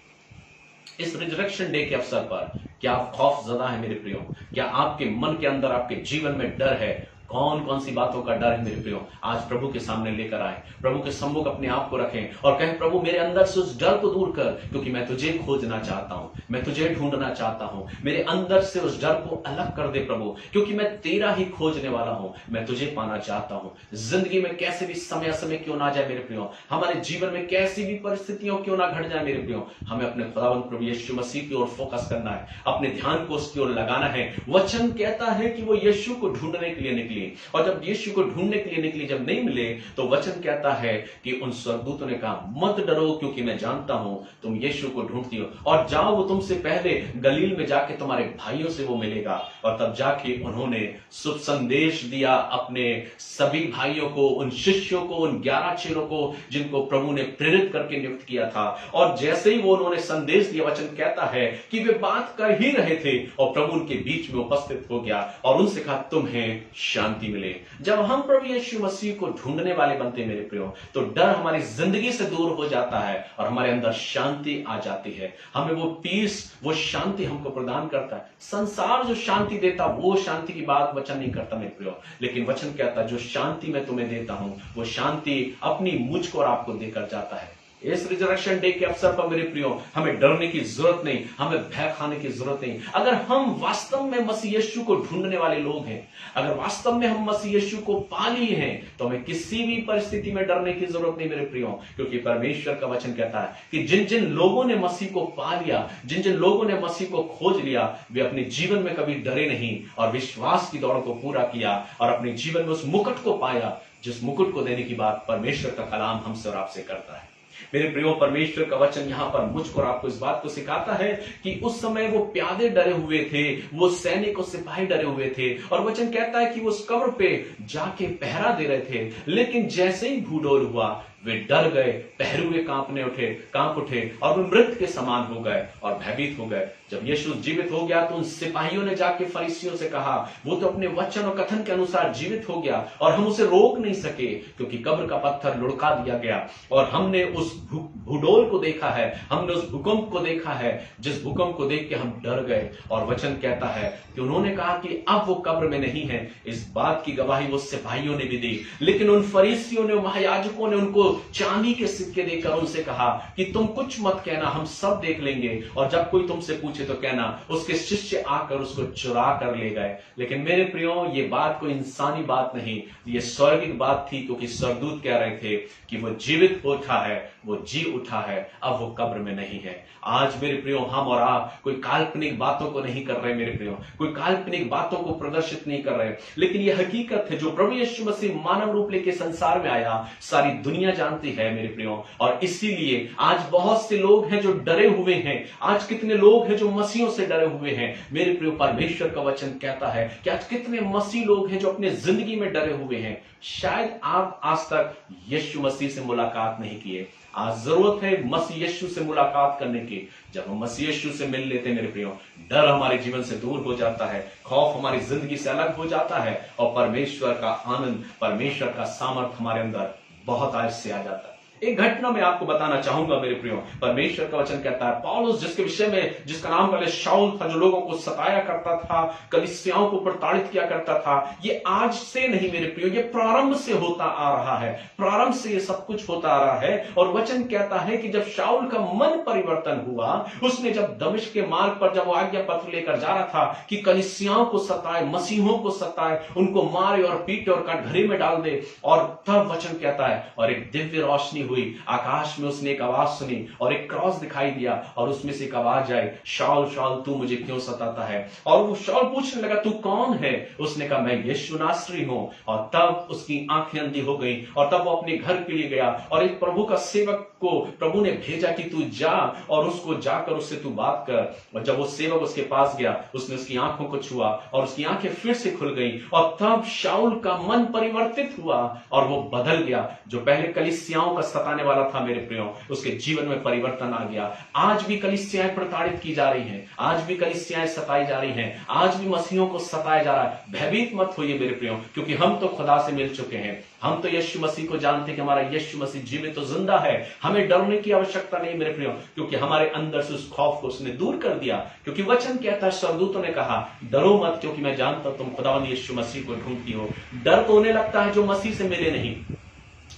इस रिजरेक्शन डे के अवसर पर क्या आप खौफजदा है मेरे प्रियो? क्या आपके मन के अंदर, आपके जीवन में डर है? कौन कौन सी बातों का डर है मेरे प्रियो? आज प्रभु के सामने लेकर आए, प्रभु के सम्मुख अपने आप को रखें और कहें प्रभु मेरे अंदर से उस डर को दूर कर, क्योंकि मैं तुझे खोजना चाहता हूं, मैं तुझे ढूंढना चाहता हूं। मेरे अंदर से उस डर को अलग कर दे प्रभु, क्योंकि मैं तेरा ही खोजने वाला हूं, मैं तुझे पाना चाहता हूं। जिंदगी में कैसे भी समय क्यों ना जाए मेरे प्रियो, हमारे जीवन में कैसी भी परिस्थितियों क्यों ना घट जाए मेरे प्रियो, हमें अपने खुदावंद प्रभु यीशु मसीह की ओर फोकस करना है, अपने ध्यान को उसकी ओर लगाना है। वचन कहता है कि वो यीशु को ढूंढने के लिए निकली, और जब यीशु को ढूंढने के लिए निकली, जब नहीं मिले, तो वचन कहता है कि उन स्वर्गदूतों ने कहा मत डरो, क्योंकि मैं जानता हूं तुम यीशु को ढूंढती हो, और जाओ वो तुमसे पहले गलील में जाके तुम्हारे भाइयों से वो मिलेगा। और तब जाके उन्होंने शुभ संदेश दिया अपने सभी भाइयों को, उन शिष्यों को, उन 11 चेलों को जिनको प्रभु ने प्रेरित करके नियुक्त किया था। और जैसे ही वो उन्होंने संदेश दिया, वचन कहता है कि वे बात कर ही रहे थे और प्रभु उनके बीच में उपस्थित हो गया और उनसे कहा तुम्हें शांति मिले। जब हम प्रभु यीशु मसीह को ढूंढने वाले बनते हैं मेरे प्रियो, तो डर हमारी जिंदगी से दूर हो जाता है और हमारे अंदर शांति आ जाती है। हमें वो पीस, वो शांति हमको प्रदान करता है। संसार जो शांति देता, वो शांति की बात वचन नहीं करता मेरे प्रियो, लेकिन वचन कहता जो शांति मैं तुम्हें देता हूं, वो शांति अपनी मुझको और आपको देकर जाता है। इस रिजरेक्शन डे के अवसर पर मेरे प्रियो, हमें डरने की जरूरत नहीं, हमें भय खाने की जरूरत नहीं। अगर हम वास्तव में मसीह यीशु को ढूंढने वाले लोग हैं, अगर वास्तव में हम मसीह यीशु को पा लिए हैं, तो हमें किसी भी परिस्थिति में डरने की जरूरत नहीं मेरे प्रियो, क्योंकि परमेश्वर का वचन कहता है कि जिन जिन लोगों ने मसीह को पा लिया, जिन जिन लोगों ने मसीह को खोज लिया, वे अपने जीवन में कभी डरे नहीं और विश्वास की दौड़ को पूरा किया और अपने जीवन में उस मुकुट को पाया, जिस मुकुट को देने की बात परमेश्वर का कलाम हमसे और आपसे करता है। मेरे प्रियो, परमेश्वर का वचन यहां पर मुझको और आपको इस बात को सिखाता है कि उस समय वो प्यादे डरे हुए थे, वो सैनिक और सिपाही डरे हुए थे, और वचन कहता है कि वो उस कब्र पे जाके पहरा दे रहे थे। लेकिन जैसे ही भूडोल हुआ, वे डर गए, पहरुए कांप उठे और वे मृत के समान हो गए और भयभीत हो गए। जब यीशु जीवित हो गया तो उन सिपाहियों ने जाके फरीसियों से कहा, वो तो अपने वचन और कथन के अनुसार जीवित हो गया और हम उसे रोक नहीं सके, क्योंकि कब्र का पत्थर लुढ़का दिया गया और हमने उस भूडोल को देखा है, हमने उस भूकंप को देखा है, जिस भूकंप को देख के हम डर गए। और वचन कहता है कि उन्होंने कहा कि अब वो कब्र में नहीं है। इस बात की गवाही वो सिपाहियों ने भी दी, लेकिन उन फरीसियों ने, महायाजकों ने उनको चांदी के सिक्के देकर उनसे कहा कि तुम कुछ मत कहना, हम सब देख लेंगे, और जब कोई तुमसे पूछे तो कहना उसके शिष्य आकर उसको चुरा कर ले गए। लेकिन मेरे प्रियो, ये बात कोई इंसानी बात नहीं, ये स्वर्गिक बात थी, क्योंकि स्वर्गदूत कह रहे थे कि वो जीवित उठा है, वो जी उठा है, अब वो कब्र में नहीं है। आज मेरे प्रियो, हम और आप कोई काल्पनिक बातों को नहीं कर रहे मेरे प्रियो, कोई काल्पनिक बातों को प्रदर्शित नहीं कर रहे, लेकिन ये हकीकत है जो प्रभु यीशु मसीह मानव रूप लेके संसार में आया, सारी दुनिया जानती है मेरे प्रियो। और इसीलिए आज बहुत से लोग हैं जो डरे हुए हैं, आज कितने लोग हैं जो मसीहों से डरे हुए हैं मेरे प्रियो। परमेश्वर का वचन कहता है कि आज कितने मसीह लोग हैं जो अपने जिंदगी में डरे हुए हैं। शायद आप आज तक यीशु मसीह से मुलाकात नहीं किए, आज जरूरत है मसीह यीशु से मुलाकात करने की। जब हम मसीह यीशु से मिल लेते हैं मेरे प्रियो, डर हमारे जीवन से दूर हो जाता है, खौफ हमारी जिंदगी से अलग हो जाता है, और परमेश्वर का आनंद, परमेश्वर का सामर्थ हमारे अंदर बहुत आज से आ जाता है। एक घटना मैं आपको बताना चाहूंगा मेरे प्रियो। परमेश्वर का वचन कहता है, पौलुस जिसके विषय में, जिसका नाम पहले शाऊल था, जो लोगों को सताया करता था, कलीसियाओं को प्रताड़ित किया करता था, ये आज से नहीं मेरे प्रियो, ये प्रारंभ से होता आ रहा है, प्रारंभ से ये सब कुछ होता आ रहा है। और वचन कहता है कि जब शाऊल का मन परिवर्तन हुआ, उसने जब दमिश्क के मार्ग पर जब वो आज्ञा पत्र लेकर जा रहा था कि कलीसियाओं को सताए, मसीहों को सताए, उनको मारे और पीटे और कटघरे में डाल दे, और तब वचन कहता है और एक दिव्य रोशनी हुई, आकाश में उसने एक आवाज सुनी और एक क्रॉस दिखाई दिया, और उसमें से एक आवाज आई, शाऊल शाऊल तू मुझे क्यों सताता है। और वो शाऊल पूछने लगा, तू कौन है? उसने कहा, मैं यीशु नासरी हूं। और तब उसकी आंखें अंधी हो गई, और तब वो अपने घर के लिए गया, और एक प्रभु का सेवक को प्रभु ने भेजा कि तू जा और उसको जाकर उससे तू बात कर। और जब वो सेवक उसके पास गया, उसने उसकी आंखों को छुआ और उसकी आंखें फिर से खुल गई, और तब शाऊल का मन परिवर्तित हुआ और वो बदल गया। जो पहले कलीसियाओं का सताने वाला था मेरे प्रियो, उसके जीवन में परिवर्तन आ गया। आज भी कलीसियाएं प्रताड़ित की जा रही हैं, आज भी कलीसियाएं सताई जा रही हैं, आज भी मसीहों को सताया जा रहा है। भयभीत मत होइए मेरे प्रियो, क्योंकि हम तो खुदा से मिल चुके हैं, हम तो यीशु मसीह को जानते हैं कि हमारा यीशु मसीह जीवित तो जिंदा है। हमें डरने की आवश्यकता नहीं मेरे प्रियो, क्योंकि हमारे अंदर से उस खौफ को उसने दूर कर दिया। क्योंकि वचन कहता है, स्वर्गदूतों ने कहा, डरो मत, क्योंकि मैं जानता हूं तुम खुदावंद यीशु मसीह को ढूंढती हो। डर तो उन्हें लगता है जो मसीह से मिले नहीं,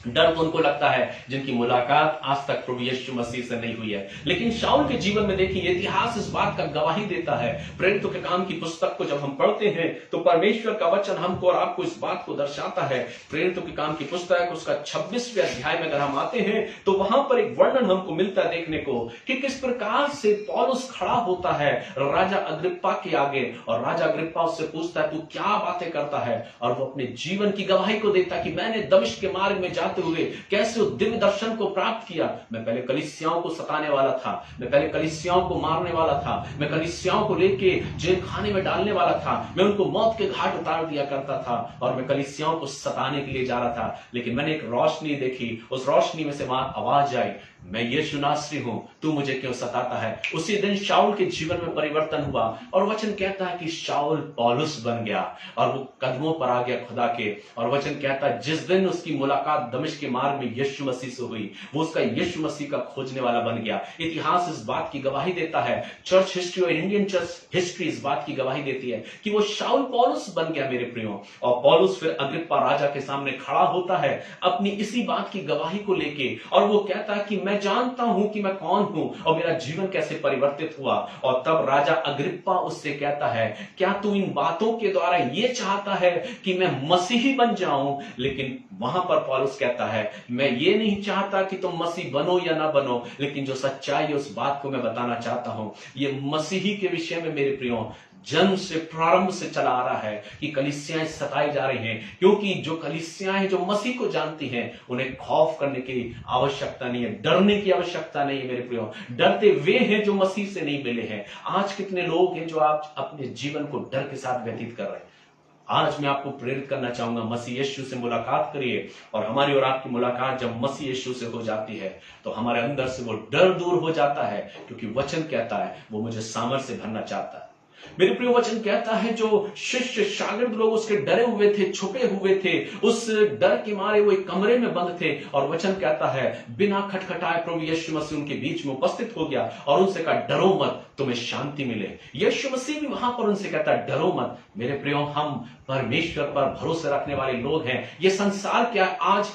डर तो उनको लगता है जिनकी मुलाकात आज तक प्रभु यीशु मसीह से नहीं हुई है। लेकिन शाऊल के जीवन में देखिए, इतिहास इस बात का गवाही देता है। प्रेरितों के काम की पुस्तक को जब हम पढ़ते हैं तो परमेश्वर का वचन हमको और आपको इस बात को दर्शाता है। प्रेरितों के काम की पुस्तक उसका 26वें अध्याय में अगर हम आते हैं तो वहां पर एक वर्णन हमको मिलता है देखने को कि किस प्रकार से पौलुस खड़ा होता है राजा अग्रिप्पा के आगे, और राजा अग्रिप्पा उससे पूछता है, तू क्या बातें करता है? और वो अपने जीवन की गवाही को देता कि मैंने दमिश्क के मार्ग में जाते हुए कैसे उस दिव्य दर्शन को प्राप्त किया। मैं पहले कलीसियाओं को सताने वाला था, मैं पहले कलीसियाओं को मारने वाला था, मैं कलीसियाओं को लेके जेल खाने में डालने वाला था, मैं उनको मौत के घाट उतार दिया करता था, और मैं कलीसियाओं को सताने के लिए जा रहा था। लेकिन मैंने एक रोशनी देखी, उस रोशनी में से वहां आवाज आई, मैं यीशु नासरी हूं, तू मुझे क्यों सताता है? उसी दिन शाऊल के जीवन में परिवर्तन हुआ, और वचन कहता है कि शाऊल पौलुस बन गया और वो कदमों पर आ गया खुदा के। और वचन कहता है जिस दिन उसकी मुलाकात दमिश्क के मार्ग में यीशु मसीह से हुई, वो उसका यीशु मसीह का खोजने वाला बन गया। इतिहास इस बात की गवाही देता है, चर्च हिस्ट्री और इंडियन चर्च हिस्ट्री इस बात की गवाही देती है कि वो शाऊल पौलुस बन गया मेरे प्रियो। और पौलुस फिर अग्रिप्पा राजा के सामने खड़ा होता है अपनी इसी बात की गवाही को लेके, और वो कहता है कि मैं जानता हूं कि मैं कौन हूं और मेरा जीवन कैसे परिवर्तित हुआ। और तब राजा अग्रिप्पा उससे कहता है, क्या तू इन बातों के द्वारा ये चाहता है कि मैं मसीही बन जाऊं? लेकिन वहां पर पौलुस कहता है, मैं ये नहीं चाहता कि तुम मसीह बनो या ना बनो, लेकिन जो सच्चाई है उस बात को मैं बताना चाहता हूं। ये मसीही के विषय में मेरे प्रियो जन्म से प्रारंभ से चला आ रहा है कि कलीसियाएं सताई जा रही हैं, क्योंकि जो कलीसियाएं हैं जो मसीह को जानती हैं उन्हें खौफ करने की आवश्यकता नहीं है, डरने की आवश्यकता नहीं है मेरे प्रियो। डरते वे हैं जो मसीह से नहीं मिले हैं। आज कितने लोग हैं जो आज अपने जीवन को डर के साथ व्यतीत कर रहे हैं। आज मैं आपको प्रेरित करना चाहूंगा, मसीह यीशु से मुलाकात करिए, और हमारी और आपकी मुलाकात जब मसीह यीशु से हो जाती है तो हमारे अंदर से वो डर दूर हो जाता है, क्योंकि वचन कहता है वो मुझे सामर्थ्य से भरना चाहता है। मेरे प्रिय वचन कहता है जो शिष्य शागिर्द लोग उसके डरे हुए थे, छुपे हुए थे, उस डर के मारे वो एक कमरे में बंद थे, और वचन कहता है बिना खटखटाए प्रभु यीशु मसीह उनके बीच में उपस्थित हो गया और उनसे कहा, डरो मत, तुम्हें शांति मिले। यीशु मसीह भी वहां पर उनसे कहता है, डरो मत। मेरे प्रियो, हम परमेश्वर पर भरोसे रखने वाले लोग हैं। ये संसार क्या है, आज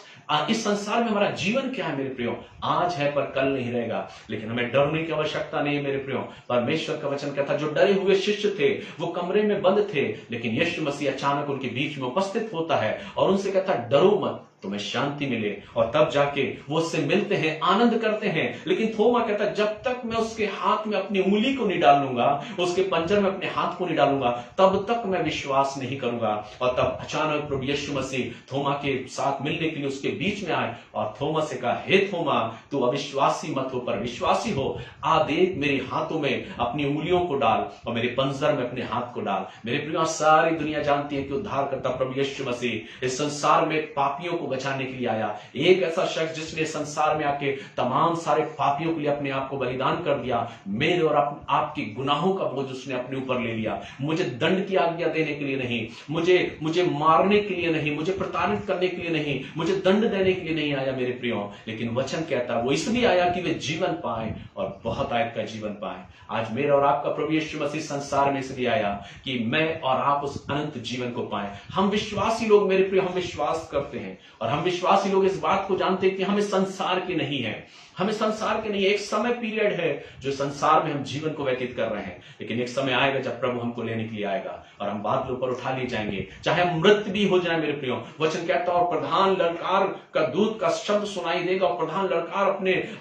इस संसार में हमारा जीवन क्या है मेरे प्रियो, आज है पर कल नहीं रहेगा, लेकिन हमें डरने की आवश्यकता नहीं है मेरे प्रियो। परमेश्वर का वचन कहता है जो डरे हुए शिष्य थे वो कमरे में बंद थे, लेकिन यीशु मसीह अचानक उनके बीच में उपस्थित होता है और उनसे कहता है, डरो मत, तुम्हें शांति मिले। और तब जाके वो उससे मिलते हैं, आनंद करते हैं। लेकिन थोमा कहता है, जब तक मैं उसके हाथ में अपनी उंगली को नहीं डालूंगा, उसके पंजर में अपने हाथ को नहीं डालूंगा, तब तक मैं विश्वास नहीं करूंगा। और तब अचानक प्रभु यीशु मसीह थोमा के साथ मिलने के लिए उसके बीच में आए और थोमा से कहा, हे थोमा, तू अविश्वासी मत हो पर विश्वासी हो। आ देख, मेरे हाथों में अपनी उंगलियों को डाल और मेरे पंजर में अपने हाथ को डाल। मेरे प्रिय, सारी दुनिया जानती है कि उद्धारकर्ता प्रभु यीशु मसीह इस संसार में पापियों को बचाने के लिए आया। एक ऐसा शख्स जिसने संसार में आके तमाम सारे पापियों के लिए अपने आप को बलिदान कर दिया। मेरे और आपके गुनाहों का बोझ उसने अपने ऊपर ले लिया। मुझे दंड की आज्ञा देने के लिए नहीं, मुझे मारने के लिए नहीं, मुझे प्रताड़ित करने के लिए नहीं, मुझे दंड देने के लिए नहीं आया मेरे प्रियो। लेकिन वचन कहता है वो इसलिए आया कि वे जीवन पाए और बहुत आयत का जीवन पाए। आज मेरा और आपका प्रभु यीशु मसीह संसार में इसलिए आया कि मैं और आप उस अनंत जीवन को पाए। हम विश्वासी लोग मेरे प्रिय, हम विश्वास करते हैं और हम विश्वासी लोग इस बात को जानते हैं कि हमें संसार के नहीं है, हमें संसार के नहीं। एक समय पीरियड है जो संसार में हम जीवन को व्यतीत कर रहे हैं, लेकिन एक समय आएगा जब प्रभु हमको लेने के लिए आएगा और हम बादलों पर उठा लिए जाएंगे, चाहे हम मृत भी हो जाए मेरे प्रियो। वचन कहता है और प्रधान लड़कार का दूत का शब्द सुनाई देगा और प्रधान लड़कार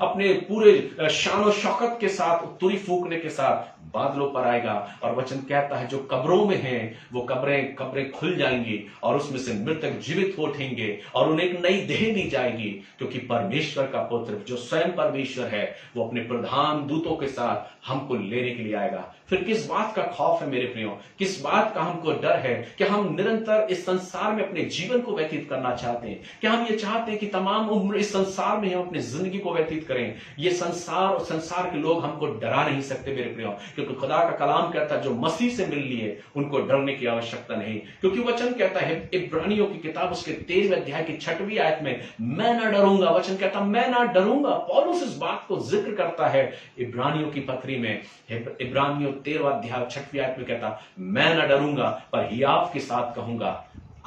अपने पूरे शान और शौकत के साथ, तुरी फूकने के साथ बादलों पर आएगा। और वचन कहता है जो कब्रों में हैं वो कब्रें खुल जाएंगी और उसमें से मृतक जीवित हो उठेंगे और उन्हें एक नई देह दी जाएगी, क्योंकि परमेश्वर का पुत्र जो स्वयं परमेश्वर है वो अपने प्रधान दूतों के साथ हमको लेने के लिए आएगा। फिर किस बात का खौफ है मेरे प्रियो, किस बात का हमको डर है? कि हम निरंतर इस संसार में अपने जीवन को व्यतीत करना चाहते हैं? क्या हम ये चाहते हैं कि तमाम उम्र इस संसार में हम अपनी जिंदगी को व्यतीत करें? ये संसार और संसार के लोग हमको डरा नहीं सकते मेरे प्रियो, क्योंकि खुदा का कलाम कहता है जो मसीह से मिल लिए उनको डरने की आवश्यकता नहीं। क्योंकि वचन कहता है इब्रानियों की किताब उसके 13वें अध्याय की 6वीं आयत में, मैं ना डरूंगा। वचन कहता मैं ना डरूंगा। पौलुस इस बात को जिक्र करता है इब्रानियों की पत्री में, इब्रानियों 13वां अध्याय 6वीं आयत में कहता मैं ना डरूंगा पर हियाव के साथ कहूंगा।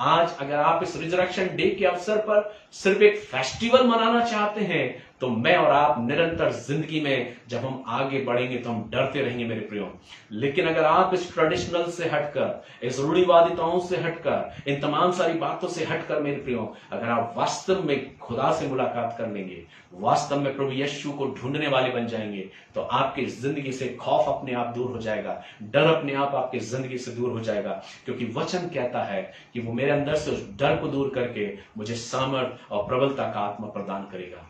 आज अगर आप इस रिजरेक्शन डे के अवसर पर सिर्फ एक फेस्टिवल मनाना चाहते हैं तो मैं और आप निरंतर जिंदगी में जब हम आगे बढ़ेंगे तो हम डरते रहेंगे मेरे प्रियो। लेकिन अगर आप इस ट्रेडिशनल से हटकर, इस रूढ़िवादिताओं से हटकर, इन तमाम सारी बातों से हटकर मेरे प्रियो, अगर आप वास्तव में खुदा से मुलाकात कर लेंगे, वास्तव में प्रभु यीशु को ढूंढने वाले बन जाएंगे, तो आपकी जिंदगी से खौफ अपने आप दूर हो जाएगा, डर अपने आप आपकी जिंदगी से दूर हो जाएगा। क्योंकि वचन कहता है कि वो मेरे अंदर से उस डर को दूर करके मुझे सामर्थ और प्रबलता का आत्मा प्रदान करेगा।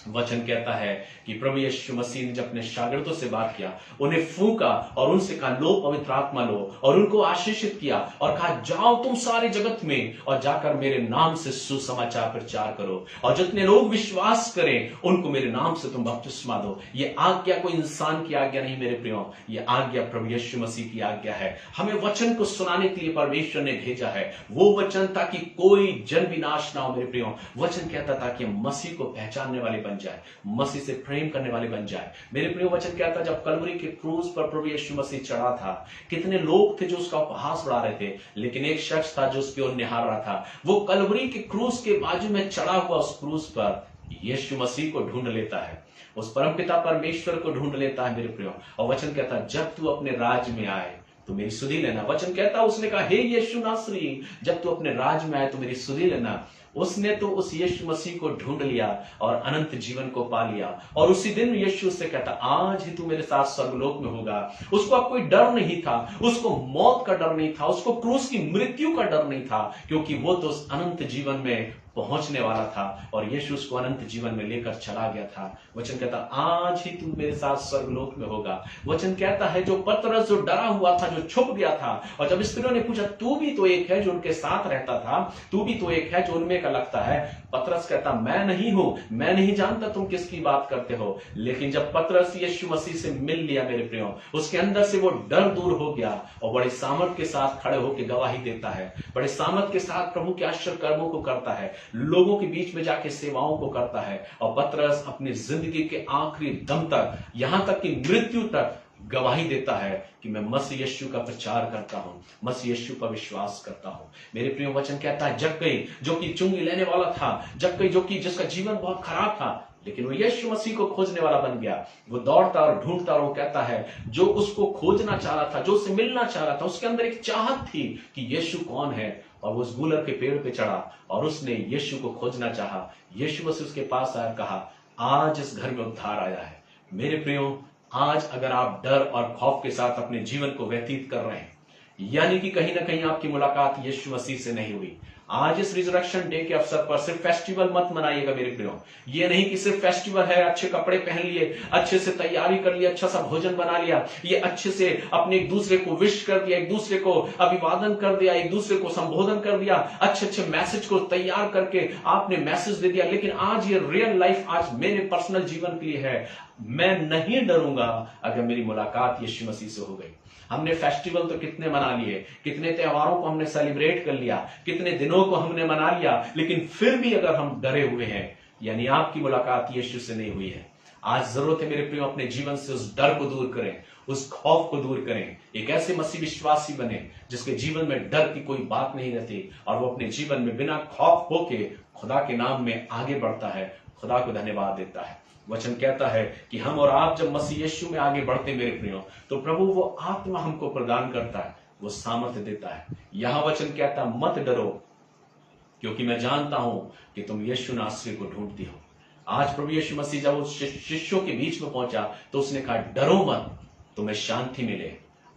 वचन कहता है कि प्रभु यीशु मसीह ने जब अपने शागिर्दों से बात किया, उन्हें फूंका और उनसे कहा लो पवित्र आत्मा लो, और उनको आशीषित किया और कहा जाओ तुम सारे जगत में और जाकर मेरे नाम से सुसमाचार प्रचार करो, और जितने लोग विश्वास करें उनको मेरे नाम से तुम बपतिस्मा दो। ये आज्ञा कोई इंसान की आज्ञा नहीं मेरे प्रियो, ये आज्ञा प्रभु यीशु मसीह की आज्ञा है। हमें वचन को सुनाने के लिए परमेश्वर ने भेजा है, वो वचन ताकि कोई जन विनाश ना हो मेरे प्रियो। वचन कहता ताकि हम मसीह को पहचानने वाले बन जाए, मसीह से प्रेम करने वाले बन जाए मेरे प्रिय। वचन कहता जब कलवरी के क्रूज पर प्रभु यीशु मसीह चढ़ा था, कितने लोग थे जो उसका उपहास उड़ा रहे थे, लेकिन एक शख्स था जो उसकी ओर निहार रहा था। वो कलवरी के क्रूज के बाजू में चढ़ा हुआ उस क्रूज पर यीशु मसीह को ढूंढ लेता है, उस परमपिता परमेश्वर को ढूंढ लेता है मेरे प्रियो। और वचन कहता जब तू अपने राज में आए तो मेरी सुधि लेना। वचन कहता उसने कहा हे यीशु नासरी, जब तू अपने राज में आए तो मेरी सुधि लेना। उसने तो उस यीशु मसीह को ढूंढ लिया और अनंत जीवन को पा लिया। और उसी दिन यीशु से कहता आज ही तू मेरे साथ स्वर्गलोक में होगा। उसको अब कोई डर नहीं था, उसको मौत का डर नहीं था, उसको क्रूस की मृत्यु का डर नहीं था, क्योंकि वो तो उस अनंत जीवन में पहुंचने वाला था और यीशु उसको अनंत जीवन में लेकर चला गया था। वचन कहता आज ही तू मेरे साथ स्वर्गलोक में होगा। वचन कहता है जो पतरस जो डरा हुआ था, जो छुप गया था, और जब स्त्रियों ने पूछा तू भी तो एक है जो उनके साथ रहता था, तू भी तो एक है जो उनमें का लगता है, पतरस कहता मैं नहीं हूं, मैं नहीं जानता तुम किसकी बात करते हो। लेकिन जब पतरस यीशु मसीह से मिल लिया मेरे प्रियो, उसके अंदर से वो डर दूर हो गया और बड़े सामर्थ के साथ खड़े होकर गवाही देता है, बड़े सामर्थ के साथ प्रभु के आश्चर्य कर्मों को करता है, लोगों के बीच में जाके सेवाओं को करता है। और पतरस अपनी जिंदगी के आखिरी दम तक, यहां तक कि मृत्यु तक गवाही देता है कि मैं मसीह यीशु का प्रचार करता हूं, मसीह यीशु पर विश्वास करता हूं। मेरे प्रिय वचन कहता है जक्कई जो कि चुंगी लेने वाला था, जक्कई जो कि जिसका जीवन बहुत खराब था, लेकिन वो यीशु मसीह को खोजने वाला बन गया। वो दौड़ता और ढूंढता और वो कहता है जो उसको खोजना चाह रहा था, जो उससे मिलना चाह रहा था, उसके अंदर एक चाहत थी कि यीशु कौन है, और वो उस गूलर के पेड़ पे चढ़ा और उसने यीशु को खोजना चाहा। यीशु मसीह उसके पास आया, कहा आज इस घर में उद्धार आया है। मेरे प्रियो आज अगर आप डर और खौफ के साथ अपने जीवन को व्यतीत कर रहे हैं, यानी कि कहीं ना कहीं आपकी मुलाकात यीशु मसीह से नहीं हुई, आज इस रिजरेक्शन डे के अवसर पर सिर्फ फेस्टिवल मत मनाइएगा मेरे प्रियो। ये नहीं कि सिर्फ फेस्टिवल है, अच्छे कपड़े पहन लिए, अच्छे से तैयारी कर लिया, अच्छा सा भोजन बना लिया, ये अच्छे से अपने एक दूसरे को विश कर दिया, एक दूसरे को अभिवादन कर दिया, एक दूसरे को संबोधन कर दिया, अच्छे अच्छे मैसेज को तैयार करके आपने मैसेज दे दिया। लेकिन आज ये रियल लाइफ आज मेरे पर्सनल जीवन के लिए है। मैं नहीं डरूंगा अगर मेरी मुलाकात यीशु मसीह से हो गई। हमने फेस्टिवल तो कितने मना लिए, कितने त्योहारों को हमने सेलिब्रेट कर लिया, कितने दिनों को हमने मना लिया, लेकिन फिर भी अगर हम डरे हुए हैं, यानी आपकी मुलाकात यीशु से नहीं हुई है। आज जरूरत है मेरे प्रियो अपने जीवन से उस डर को दूर करें, उस खौफ को दूर करें, एक ऐसे मसीह विश्वासी बने जिसके जीवन में डर की कोई बात नहीं रहती और वो अपने जीवन में बिना खौफ होके खुदा के नाम में आगे बढ़ता है, खुदा को धन्यवाद देता है। वचन कहता है कि हम और आप जब मसीह यीशु में आगे बढ़ते मेरे प्रियो, तो प्रभु वो आत्मा हमको प्रदान करता है, वो सामर्थ्य देता है। यहां वचन कहता है मत डरो क्योंकि मैं जानता हूं कि तुम यीशु नासरी को ढूंढती हो। आज प्रभु यीशु मसीह जब उस शिष्यों के बीच में पहुंचा तो उसने कहा डरो मत, तुम्हें शांति मिले।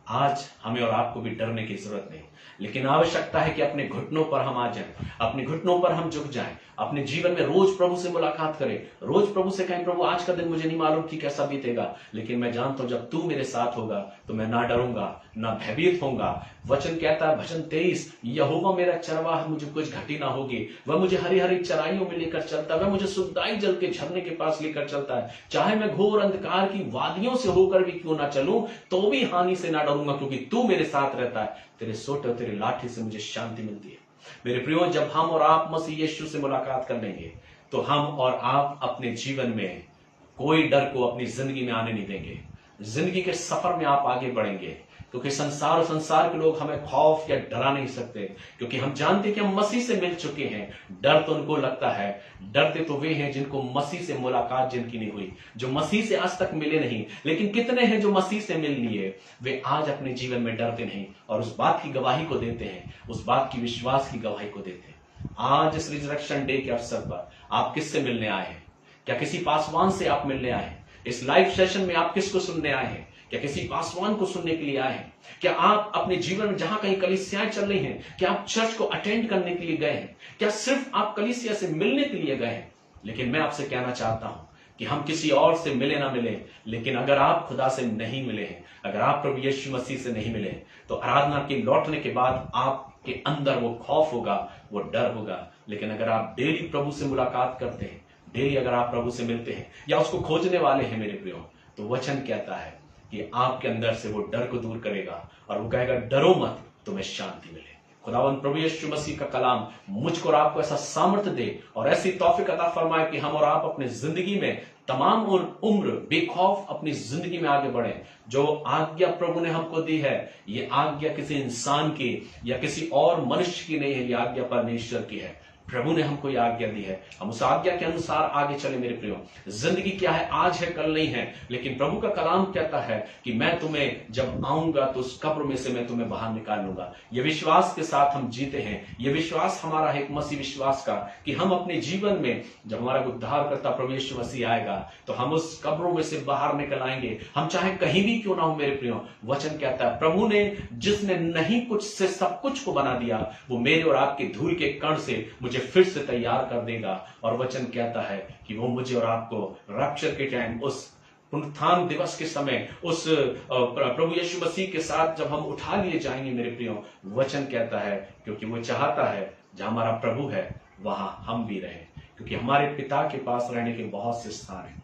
आज हमें और आपको भी डरने की जरूरत नहीं, लेकिन आवश्यकता है कि अपने घुटनों पर हम आ जाएं, अपने घुटनों पर हम झुक जाएं, अपने जीवन में रोज प्रभु से मुलाकात करें, रोज प्रभु से कहें प्रभु आज का दिन मुझे नहीं मालूम कि कैसा बीतेगा, लेकिन मैं जानता हूं जब तू मेरे साथ होगा तो मैं ना डरूंगा ना भयभीत होऊंगा। वचन कहता है भजन 23, यहोवा मेरा चरवाहा, मुझे कुछ घटी ना होगी, वह मुझे हरी हरी चराइयों में लेकर चलता है, वह मुझे सुखदाई जल के झरने के पास लेकर चलता है। चाहे मैं घोर अंधकार की वादियों से होकर भी क्यों ना चलूं तो भी हानि से ना डरूंगा, क्योंकि तू मेरे साथ रहता है, तेरे सोटे और तेरे लाठी से मुझे शांति मिलती है। मेरे प्रियो जब हम और आप मसीह यीशु से मुलाकात कर लेंगे तो हम और आप अपने जीवन में कोई डर को अपनी जिंदगी में आने नहीं देंगे। जिंदगी के सफर में आप आगे बढ़ेंगे, क्योंकि संसार के लोग हमें खौफ या डरा नहीं सकते, क्योंकि हम जानते कि हम मसीह से मिल चुके हैं। डर तो उनको लगता है, डरते तो वे हैं जिनको मसीह से मुलाकात जिनकी नहीं हुई, जो मसीह से आज तक मिले नहीं। लेकिन कितने हैं जो मसीह से मिल लिए, वे आज अपने जीवन में डरते नहीं और उस बात की गवाही को देते हैं, उस बात की विश्वास की गवाही को देते हैं। आज इस रिजरेक्शन डे के अवसर पर आप किससे मिलने आए हैं? क्या किसी पासवान से आप मिलने आए हैं? इस लाइव सेशन में आप किसको सुनने आए हैं? क्या किसी पासवान को सुनने के लिए आए हैं? क्या आप अपने जीवन में जहां कहीं कलीसियाएं चल रही हैं, क्या आप चर्च को अटेंड करने के लिए गए हैं? क्या सिर्फ आप कलीसिया से मिलने के लिए गए हैं? लेकिन मैं आपसे कहना चाहता हूं कि हम किसी और से मिले ना मिले, लेकिन अगर आप खुदा से नहीं मिले हैं, अगर आप प्रभु यीशु मसीह से नहीं मिले, तो आराधना के लौटने के बाद आपके अंदर वो खौफ होगा, वो डर होगा। लेकिन अगर आप डेली प्रभु से मुलाकात करते हैं, डेली अगर आप प्रभु से मिलते हैं या उसको खोजने वाले हैं मेरे प्रियो, तो वचन कहता है कि आपके अंदर से वो डर को दूर करेगा और वो कहेगा डरो मत, तुम्हें शांति मिले। खुदावंद प्रभु यीशु मसीह का कलाम मुझको और आपको ऐसा सामर्थ्य दे और ऐसी तौफीक अता फरमाए कि हम और आप अपने जिंदगी में तमाम उम्र बेखौफ अपनी जिंदगी में आगे बढ़े। जो आज्ञा प्रभु ने हमको दी है, ये आज्ञा किसी इंसान की या किसी और मनुष्य की नहीं है, ये आज्ञा परमेश्वर की है। प्रभु ने हमको यह आज्ञा दी है, हम उस आज्ञा के अनुसार आगे चले मेरे प्रियो। जिंदगी क्या है, आज है कल नहीं है, लेकिन प्रभु का कलाम कहता है कि मैं तुम्हें जब आऊंगा तो उस कब्र में से मैं तुम्हें बाहर निकाल लूंगा। ये विश्वास के साथ हम जीते हैं। ये विश्वास हमारा है एक मसीह विश्वास का कि हम अपने जीवन में जब हमारा उद्धारकर्ता प्रभु यीशु मसीह आएगा तो हम उस कब्रों में से बाहर निकल आएंगे, हम चाहे कहीं भी क्यों ना हो मेरे प्रियो। वचन कहता है प्रभु ने जिसने नहीं कुछ से सब कुछ को बना दिया, वो मेरे और आपके धूल के कण से मुझे फिर से तैयार कर देगा। और वचन कहता है कि वो मुझे और आपको रैप्चर के टाइम, उस पुनरुत्थान दिवस के समय, उस प्रभु यीशु मसीह के साथ जब हम उठा लिए जाएंगे मेरे प्रियो। वचन कहता है क्योंकि वो चाहता है जहां हमारा प्रभु है वहां हम भी रहें, क्योंकि हमारे पिता के पास रहने के बहुत से स्थान हैं।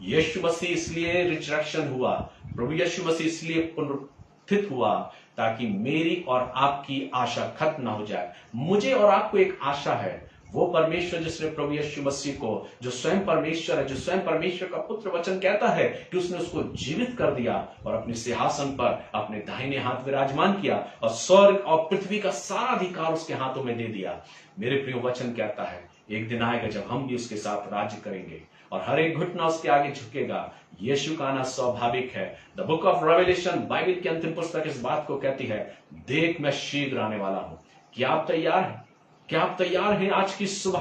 यीशु मसीह इसलिए रिजरेक्शन हुआ, प्रभु यीशु मसीह इसलिए पुनरुत्थित हुआ ताकि मेरी और आपकी आशा खत्म ना हो जाए। मुझे और आपको एक आशा है, वो परमेश्वर जिसने प्रभु यीशु मसीह को, जो स्वयं परमेश्वर है, जो स्वयं परमेश्वर का पुत्र, वचन कहता है कि उसने उसको जीवित कर दिया और अपने सिंहासन पर अपने दाहिने हाथ विराजमान किया और स्वर्ग और पृथ्वी का सारा अधिकार उसके हाथों में दे दिया। मेरे प्रिय वचन कहता है एक दिन आएगा जब हम भी उसके साथ राज्य करेंगे और हर एक घुटना उसके आगे झुकेगा। यीशु का आना स्वाभाविक है। The book of revelation, Bible की अंतिम पुस्तक इस बात को कहती है, देख मैं शीघ्र आने वाला हूं। क्या आप तैयार हैं? क्या आप तैयार हैं आज की सुबह?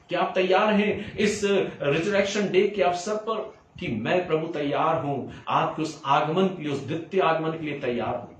क्या आप तैयार हैं इस रिजरेक्शन डे के अवसर पर कि मैं प्रभु तैयार हूं, आपके उस आगमन के लिए, उस द्वितीय आगमन के लिए तैयार हूं?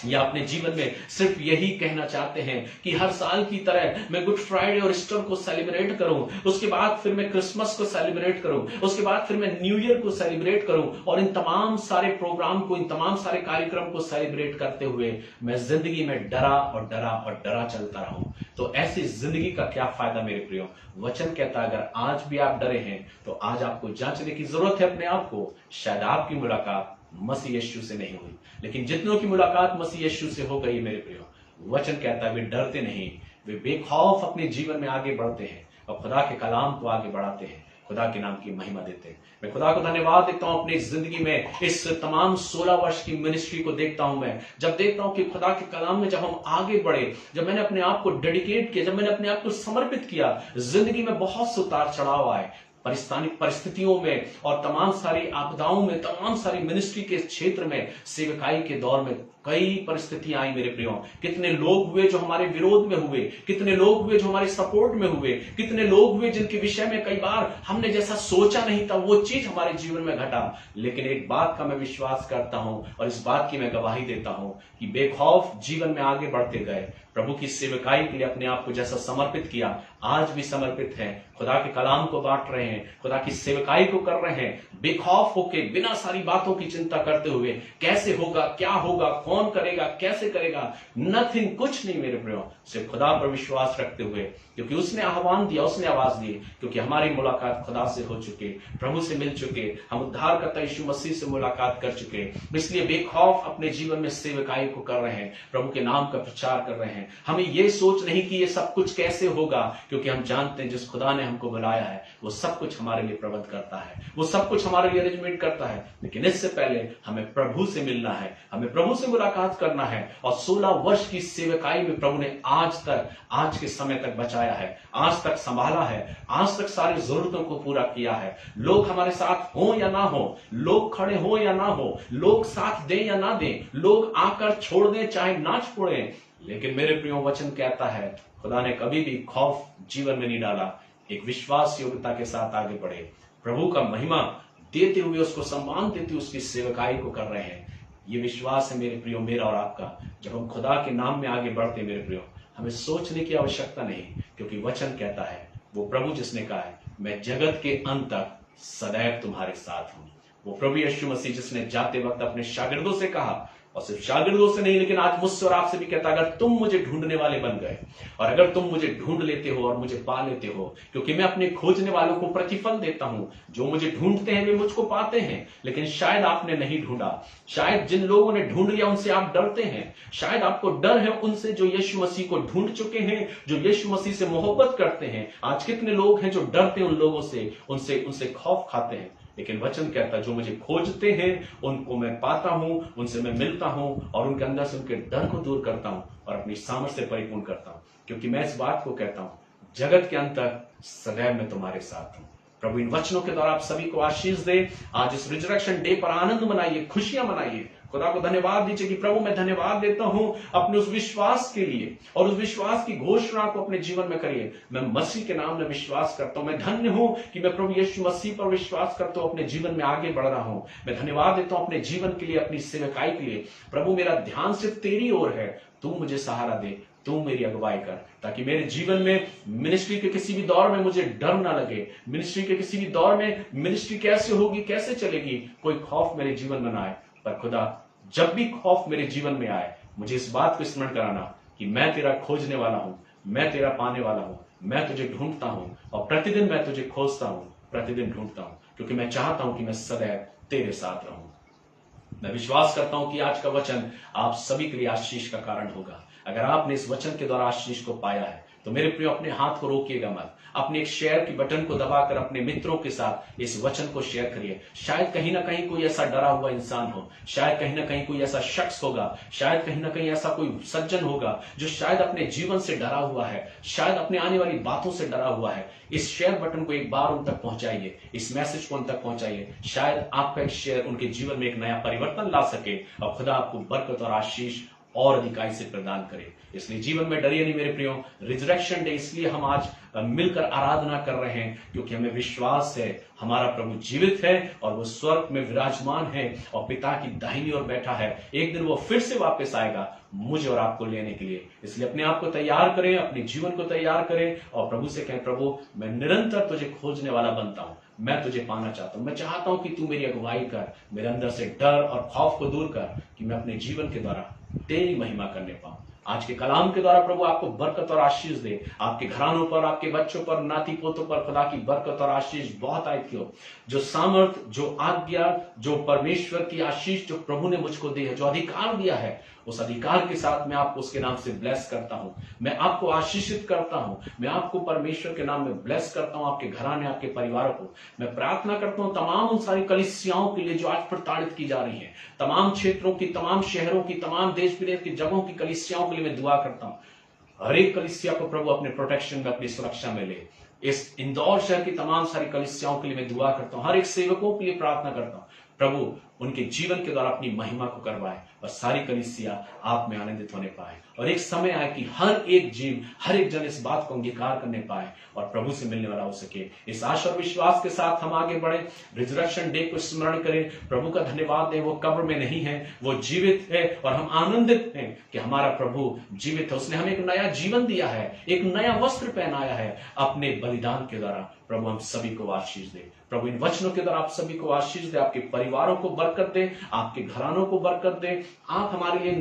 या अपने जीवन में सिर्फ यही कहना चाहते हैं कि हर साल की तरह मैं गुड फ्राइडे और ईस्टर को सेलिब्रेट करूं, उसके बाद फिर मैं क्रिसमस को सेलिब्रेट करूं, उसके बाद फिर मैं न्यू ईयर को सेलिब्रेट करूं और इन तमाम सारे प्रोग्राम को, इन तमाम सारे कार्यक्रम को सेलिब्रेट करते हुए मैं जिंदगी में डरा और डरा और डरा चलता रहूं? तो ऐसी जिंदगी का क्या फायदा मेरे प्रियो? वचन कहता है अगर आज भी आप डरे हैं तो आज आपको जांचने की जरूरत है अपने आप को। शायद आपकी मुलाकात मसीह यीशु से नहीं हुई, लेकिन जितनों की मुलाकात मसीह यीशु से हो गई मेरे प्रियो, वचन कहता है वे डरते नहीं, वे बेखौफ अपने जीवन में आगे बढ़ते हैं और खुदा के कलाम को आगे बढ़ाते हैं, खुदा के नाम की महिमा देते हैं। मैं खुदा को धन्यवाद देता हूं अपनी जिंदगी में इस तमाम 16 वर्ष की मिनिस्ट्री को देखता हूं। मैं जब देखता हूं कि खुदा के कलाम में जब हम आगे बढ़े, जब मैंने अपने आप को डेडिकेट किया, जब मैंने अपने आप को समर्पित किया, जिंदगी में बहुत से उतार चढ़ाव आए, परिस्थितियों में और तमाम सारी आपदाओं में, तमाम सारी मिनिस्ट्री के क्षेत्र में, सेवकाई के दौर में कई परिस्थितियां आई मेरे प्रियो। कितने लोग हुए जो हमारे विरोध में हुए, कितने लोग हुए जो हमारे सपोर्ट में हुए, कितने लोग हुए जिनके विषय में कई बार हमने जैसा सोचा नहीं था वो चीज हमारे जीवन में घटा। लेकिन एक बात का मैं विश्वास करता हूं और इस बात की मैं गवाही देता हूं कि बेखौफ जीवन में आगे बढ़ते गए, प्रभु की सेवकाई के लिए अपने आप को जैसा समर्पित किया, आज भी समर्पित हैं, खुदा के कलाम को बांट रहे हैं, खुदा की सेवकाई को कर रहे हैं, बेखौफ होके, बिना सारी बातों की चिंता करते हुए, कैसे होगा, क्या होगा, कौन करेगा, कैसे करेगा, नथिंग, कुछ नहीं मेरे प्रियो, सिर्फ खुदा पर विश्वास रखते हुए, क्योंकि उसने आह्वान दिया, उसने आवाज दी, क्योंकि हमारी मुलाकात खुदा से हो चुके, प्रभु से मिल चुके, हम उद्धारकर्ता यीशु मसीह से मुलाकात कर चुके, इसलिए बेखौफ अपने जीवन में सेवकाई को कर रहे हैं, प्रभु के नाम का प्रचार कर रहे हैं। हमें ये सोच नहीं कि ये सब कुछ कैसे होगा, क्योंकि हम जानते हैं जिस खुदा ने हमको बुलाया है वो सब कुछ हमारे लिए प्रबंध करता है, वो सब कुछ हमारे लिए अरेंजमेंट करता है। लेकिन इससे पहले हमें प्रभु से मिलना है, हमें प्रभु से मुलाकात करना है। और 16 वर्ष की सेवकाई में प्रभु ने आज तक, आज के समय तक बचाया है, आज तक संभाला है, आज तक सारी जरूरतों को पूरा किया है। लोग हमारे साथ हो या ना हो, लोग खड़े हो या ना हो, लोग साथ दें या ना दें, लोग आकर छोड़ दें चाहे ना छोड़ें, लेकिन मेरे प्रियो वचन कहता है खुदा ने कभी भी खौफ जीवन में नहीं डाला। एक विश्वास योग्यता के साथ आगे बढ़े, प्रभु का महिमा देते हुए, उसको सम्मान देते हुए उसकी सेवकाई को कर रहे हैं। ये विश्वास है मेरे प्रियो मेरा और आपका। जब हम खुदा के नाम में आगे बढ़ते मेरे प्रियो, हमें सोचने की आवश्यकता नहीं, क्योंकि वचन कहता है वो प्रभु जिसने कहा है मैं जगत के अंत तक सदैव तुम्हारे साथ हूं। वो प्रभु यीशु मसीह जिसने जाते वक्त अपने शागिर्दों से कहा, और सिर्फ शागिर्दों से नहीं लेकिन आज मुझसे और आपसे भी कहता, अगर तुम मुझे ढूंढने वाले बन गए और अगर तुम मुझे ढूंढ लेते हो और मुझे पा लेते हो, क्योंकि मैं अपने खोजने वालों को प्रतिफल देता हूं। जो मुझे ढूंढते हैं वे मुझको पाते हैं, लेकिन शायद आपने नहीं ढूंढा। शायद जिन लोगों ने ढूंढ लिया उनसे आप डरते हैं। शायद आपको डर है उनसे जो यीशु मसीह को ढूंढ चुके हैं, जो यीशु मसीह से मोहब्बत करते हैं। आज कितने लोग हैं जो डरते हैं उन लोगों से, उनसे खौफ खाते हैं। लेकिन वचन कहता है जो मुझे खोजते हैं उनको मैं पाता हूं, उनसे मैं मिलता हूं और उनके अंदर से उनके डर को दूर करता हूं और अपनी सामर्थ से परिपूर्ण करता हूं। क्योंकि मैं इस बात को कहता हूं, जगत के अंत तक सदैव मैं तुम्हारे साथ हूं। प्रभु इन वचनों के द्वारा आप सभी को आशीष दे। आज इस रिजरेक्शन डे पर आनंद मनाइए, खुशियां मनाइए। खुदा को धन्यवाद दीजिए कि प्रभु मैं धन्यवाद देता हूं अपने उस विश्वास के लिए, और उस विश्वास की घोषणा को अपने जीवन में करिए। मैं मसीह के नाम में विश्वास करता हूं। मैं धन्य हूं कि मैं प्रभु यीशु मसीह पर विश्वास करता हूं, अपने जीवन में आगे बढ़ रहा हूं। मैं धन्यवाद देता हूं अपने जीवन के लिए, अपनी सेवकाई के लिए। प्रभु मेरा ध्यान सिर्फ तेरी ओर है। तू मुझे सहारा दे, तू मेरी अगुवाई कर, ताकि मेरे जीवन में मिनिस्ट्री के किसी भी दौर में मुझे डर ना लगे। मिनिस्ट्री के किसी भी दौर में मिनिस्ट्री कैसे होगी, कैसे चलेगी, कोई खौफ मेरे जीवन में ना आए। पर खुदा जब भी खौफ मेरे जीवन में आए, मुझे इस बात को स्मरण कराना कि मैं तेरा खोजने वाला हूं, मैं तेरा पाने वाला हूं, मैं तुझे ढूंढता हूं और प्रतिदिन मैं तुझे खोजता हूं, प्रतिदिन ढूंढता हूं, क्योंकि मैं चाहता हूं कि मैं सदैव तेरे साथ रहूं। मैं विश्वास करता हूं कि आज का वचन आप सभी के लिए आशीष का कारण होगा। अगर आपने इस वचन के द्वारा आशीष को पाया है तो मेरे प्रियो अपने हाथ को रोकिएगा मत। अपने एक शेयर की बटन को दबाकर अपने मित्रों के साथ इस वचन को शेयर करिए। शायद कहीं ना कहीं कोई ऐसा डरा हुआ इंसान हो, शायद कहीं ना कहीं कोई ऐसा शख्स होगा, शायद कहीं ना कहीं ऐसा कोई सज्जन होगा जो शायद अपने जीवन से डरा हुआ है, शायद अपने आने वाली बातों से डरा हुआ है। इस शेयर बटन को एक बार उन तक पहुंचाइए, इस मैसेज को उन तक पहुंचाइए। शायद आपका एक शेयर उनके जीवन में एक नया परिवर्तन ला सके और खुदा आपको बरकत और आशीष और अधिकाई से प्रदान करे। इसलिए जीवन में डरिए नहीं मेरे प्रियो। रिजरेक्शन डे इसलिए हम आज मिलकर आराधना कर रहे हैं क्योंकि हमें विश्वास है हमारा प्रभु जीवित है और वो स्वर्ग में विराजमान है और पिता की दाहिनी ओर बैठा है। एक दिन वो फिर से वापस आएगा मुझे और आपको लेने के लिए। इसलिए अपने आप को तैयार करें, अपने जीवन को तैयार करें और प्रभु से कहें, प्रभु मैं निरंतर तुझे खोजने वाला बनता हूं, मैं तुझे पाना चाहता हूं। मैं चाहता हूं कि तू मेरी अगुवाई कर, मेरे अंदर से डर और खौफ को दूर कर कि मैं अपने जीवन के द्वारा तेरी महिमा करने पाऊं। आज के कलाम के द्वारा प्रभु आपको बरकत और आशीष दे। आपके घरानों पर, आपके बच्चों पर, नाती पोतों पर खुदा की बरकत और आशीष बहुत आयत हो। जो सामर्थ, जो आज्ञा, जो परमेश्वर की आशीष जो प्रभु ने मुझको दी है, जो अधिकार दिया है, उस अधिकार के साथ मैं आपको उसके नाम से ब्लेस करता हूं। मैं आपको आशीषित करता हूं। मैं आपको परमेश्वर के नाम में ब्लेस करता हूं, आपके घराने, आपके परिवारों को। मैं प्रार्थना करता हूं तमाम उन सारी कलीसियाओं के लिए जो आज प्रताड़ित की जा रही हैं, तमाम क्षेत्रों की, तमाम शहरों की, तमाम देश विदेश की जगहों की कलीसियाओं के लिए मैं दुआ करता हूं। हर एक कलीसिया को प्रभु अपने प्रोटेक्शन में, अपनी सुरक्षा में ले। इस इंदौर शहर की तमाम सारी कलीसियाओं के लिए मैं दुआ करता हूं। हर एक सेवकों के लिए प्रार्थना करता हूं प्रभु उनके जीवन के द्वारा अपनी महिमा को करवाए और सारी कलीसिया आप में आनंदित होने पाए। और एक समय आए कि हर एक जीव, हर एक जन इस बात को अंगीकार करने पाए और प्रभु से मिलने वाला हो सके। इस आशा और विश्वास के साथ हम आगे बढ़े। रिजरेक्शन डे को स्मरण करें, प्रभु का धन्यवाद दें। वो कब्र में नहीं है, वो जीवित है और हम आनंदित हैं कि हमारा प्रभु जीवित है। उसने हमें एक नया जीवन दिया है, एक नया वस्त्र पहनाया है अपने बलिदान के द्वारा। प्रभु हम सभी को आशीष दे। प्रभु इन वचनों के द्वारा आप सभी को आशीष दे, आपके परिवारों को बरकत दे, आपके घरानों को बरकत दे। आप हमारे लिए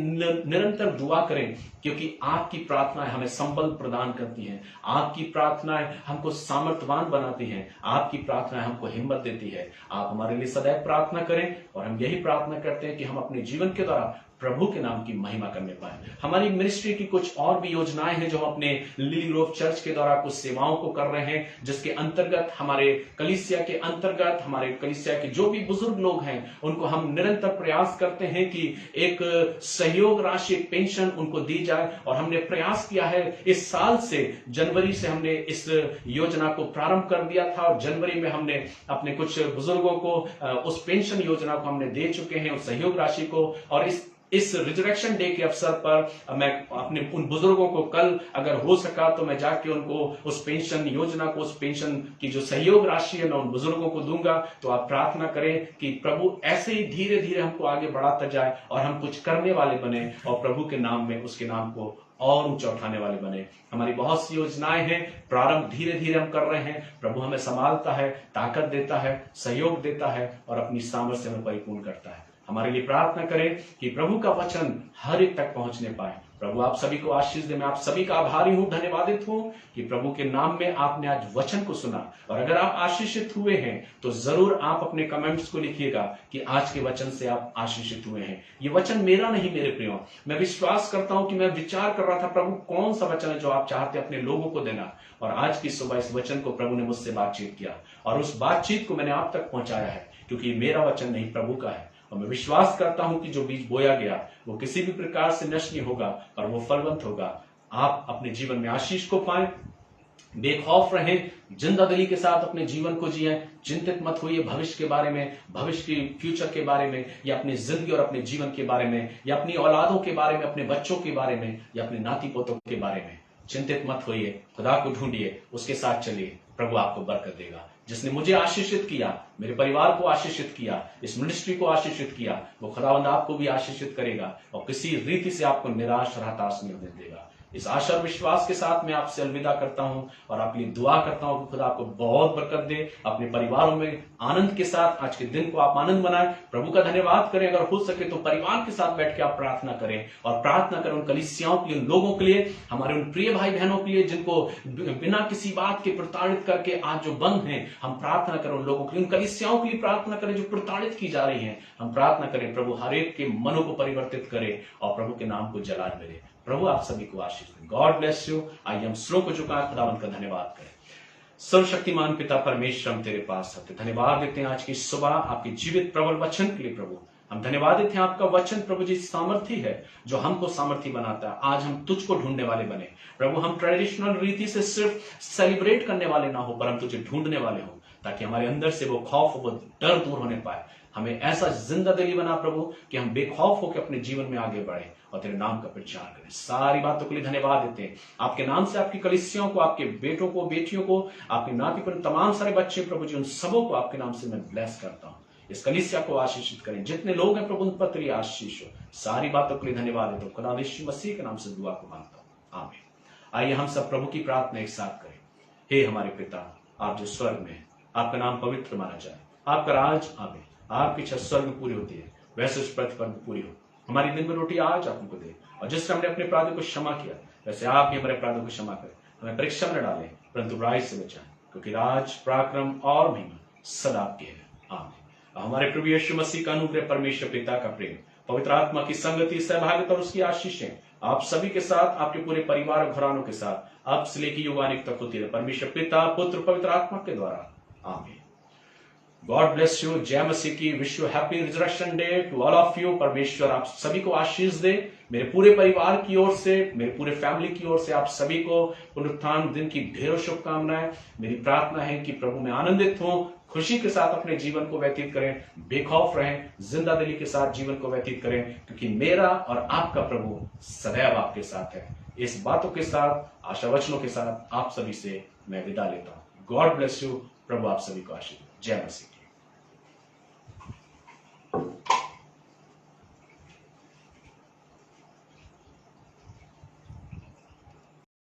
निरंतर दुआ करें क्योंकि आपकी प्रार्थनाएं हमें संबल प्रदान करती हैं। आपकी प्रार्थनाएं हमको सामर्थ्यवान बनाती हैं। आपकी प्रार्थनाएं हमको हिम्मत देती है। आप हमारे लिए सदैव प्रार्थना करें और हम यही प्रार्थना करते हैं कि हम अपने जीवन के द्वारा प्रभु के नाम की महिमा करने पाए। हमारी मिनिस्ट्री की कुछ और भी योजनाएं हैं जो हम अपने लिली ग्रोव चर्च के द्वारा कुछ सेवाओं को कर रहे हैं, जिसके अंतर्गत हमारे कलीसिया के अंतर्गत हमारे कलीसिया के जो भी बुजुर्ग लोग हैं उनको हम निरंतर प्रयास करते हैं कि एक सहयोग राशि, एक पेंशन उनको दी जाए। और हमने प्रयास किया है इस साल से, जनवरी से हमने इस योजना को प्रारंभ कर दिया था और जनवरी में हमने अपने कुछ बुजुर्गों को उस पेंशन योजना को हमने दे चुके हैं, उस सहयोग राशि को। और इस रिजरेक्शन डे के अवसर पर मैं अपने उन बुजुर्गों को कल अगर हो सका तो मैं जाके उनको उस पेंशन योजना को, उस पेंशन की जो सहयोग राशि है मैं उन बुजुर्गों को दूंगा। तो आप प्रार्थना करें कि प्रभु ऐसे ही धीरे धीरे हमको आगे बढ़ाता जाए और हम कुछ करने वाले बने और प्रभु के नाम में उसके नाम को और ऊंचा उठाने वाले बने। हमारी बहुत सी योजनाएं हैं, प्रारंभ धीरे धीरे हम कर रहे हैं। प्रभु हमें संभालता है, ताकत देता है, सहयोग देता है और अपनी सामर्थ्य में परिपूर्ण करता है। हमारे लिए प्रार्थना करें कि प्रभु का वचन हर एक तक पहुंचने पाए। प्रभु आप सभी को आशीष दे। मैं आप सभी का आभारी हूं, धन्यवादित हूं कि प्रभु के नाम में आपने आज वचन को सुना। और अगर आप आशीषित हुए हैं तो जरूर आप अपने कमेंट्स को लिखिएगा कि आज के वचन से आप आशीषित हुए हैं। ये वचन मेरा नहीं मेरे प्रियो, मैं विश्वास करता हूं कि मैं विचार कर रहा था प्रभु कौन सा वचन है जो आप चाहते अपने लोगों को देना। और आज की सुबह इस वचन को प्रभु ने मुझसे बातचीत किया और उस बातचीत को मैंने आप तक पहुंचाया है, क्योंकि मेरा वचन नहीं प्रभु का है। और मैं विश्वास करता हूं कि जो बीज बोया गया वो किसी भी प्रकार से नष्ट नहीं होगा और वो फलवंत होगा। आप अपने जीवन में आशीष को पाएं, बेखौफ रहें, जिंदा दिली के साथ अपने जीवन को जिएं, चिंतित मत होइए भविष्य के बारे में, भविष्य की फ्यूचर के बारे में, या अपनी जिंदगी और अपने जीवन के बारे में, या अपनी औलादों के बारे में, अपने बच्चों के बारे में, या अपने नाती पोतों के बारे में। चिंतित मत होइए, खुदा को ढूंढिए, उसके साथ चलिए, प्रभु आपको बरकत देगा। जिसने मुझे आशीषित किया, मेरे परिवार को आशीषित किया, इस मिनिस्ट्री को आशीषित किया, वो खुदावंद आपको भी आशीषित करेगा और किसी रीति से आपको निराश और हताश नहीं होने देगा। इस आशा और विश्वास के साथ मैं आपसे अलविदा करता हूं और आपके लिए दुआ करता हूं कि खुदा आपको बहुत बरकत दे। अपने परिवारों में आनंद के साथ आज के दिन को आप आनंद बनाएं, प्रभु का धन्यवाद करें। अगर हो सके तो परिवार के साथ बैठ के आप प्रार्थना करें और प्रार्थना करें उन कलीसियाओं के लिए, उन लोगों के लिए, हमारे उन प्रिय भाई बहनों के लिए जिनको बिना किसी बात के प्रताड़ित करके आज जो बंद हैं। हम प्रार्थना करें उन लोगों के लिए, उन कलीसियाओं के लिए प्रार्थना करें जो प्रताड़ित की जा रही हैं। हम प्रार्थना करें प्रभु हर एक के मनों को परिवर्तित करे और प्रभु के नाम को जलाल मिले। प्रभु आप सभी को आशीष दें। God bless you. आइए हम स्लो को झुकाएं, खुदावंद का धन्यवाद करें। सर्वशक्तिमान पिता परमेश्वर, हम तेरे पास आते धन्यवाद देते हैं आज की सुबह आपके जीवित प्रबल वचन के लिए। प्रभु हम धन्यवाद देते हैं, आपका वचन प्रभु जी सामर्थी है जो हमको सामर्थी बनाता है। आज हम तुझको ढूंढने वाले बने प्रभु। हम ट्रेडिशनल रीति से सिर्फ सेलिब्रेट करने वाले ना हो, पर हम तुझे ढूंढने वाले हो, ताकि हमारे अंदर से वो खौफ, वो डर दूर होने पाए। हमें ऐसा जिंदा दिली बना प्रभु कि हम बेखौफ होकर अपने जीवन में आगे बढ़े और तेरे नाम का प्रचार करें। सारी बातों के लिए धन्यवाद देते हैं। आपके नाम से आपकी कलीसियाओं को, आपके बेटों को, बेटियों को, आपके नाती पर तमाम सारे बच्चे प्रभु जी, उन सबों को आपके नाम से मैं ब्लेस करता हूं। इस कलीसिया को आशीषित करें, जितने लोग हैं प्रभु उन पर तेरी आशीष हो। सारी बातों के लिए धन्यवाद देता हूं। खुदा यीशु मसीह के नाम से दुआ को मांगता हूं, आमीन। आइए हम सब प्रभु की प्रार्थना एक साथ करें। हे हमारे पिता, आप जो स्वर्ग में, आपका नाम पवित्र माना जाए, आपका राज आवे, आपकी इच्छा स्वर्ग में पूरी होती है वैसे उस पृथ्वी पर पूरी हो। हमारी दिन में रोटी आज आप हमको दे, और जिससे हमने अपने अपराधों को क्षमा किया वैसे आप भी हमारे अपराधों को क्षमा करें। हमें परीक्षा में न डालें परंतु बुराई से बचाएं, क्योंकि राज, पराक्रम और महिमा सदा आपकी है, आमीन। हमारे प्रभु यीशु मसीह का अनुग्रह, परमेश्वर पिता का प्रेम, पवित्र आत्मा की संगति, सहभागिता और उसकी आशीषें आप सभी के साथ, आपके पूरे परिवार और घरानों के साथ अब से लेकर युगानिक तक होती है, परमेश्वर पिता, पुत्र, पवित्र आत्मा के द्वारा, आमीन। God bless you. जय मसीह की। Wish you happy resurrection day to all of you. परमेश्वर आप सभी को आशीष दे। मेरे पूरे परिवार की ओर से, मेरे पूरे फैमिली की ओर से आप सभी को पुनरुत्थान दिन की ढेरों शुभकामनाएं। मेरी प्रार्थना है कि प्रभु में आनंदित हों, खुशी के साथ अपने जीवन को व्यतीत करें, बेखौफ रहें, जिंदा दिली के साथ जीवन को व्यतीत करें, क्योंकि मेरा और आपका प्रभु सदैव आपके साथ है। इस बातों के साथ, आशा वचनों के साथ आप सभी से मैं विदा लेता हूं। God bless you. प्रभु आप सभी को आशीष। जय मसीह।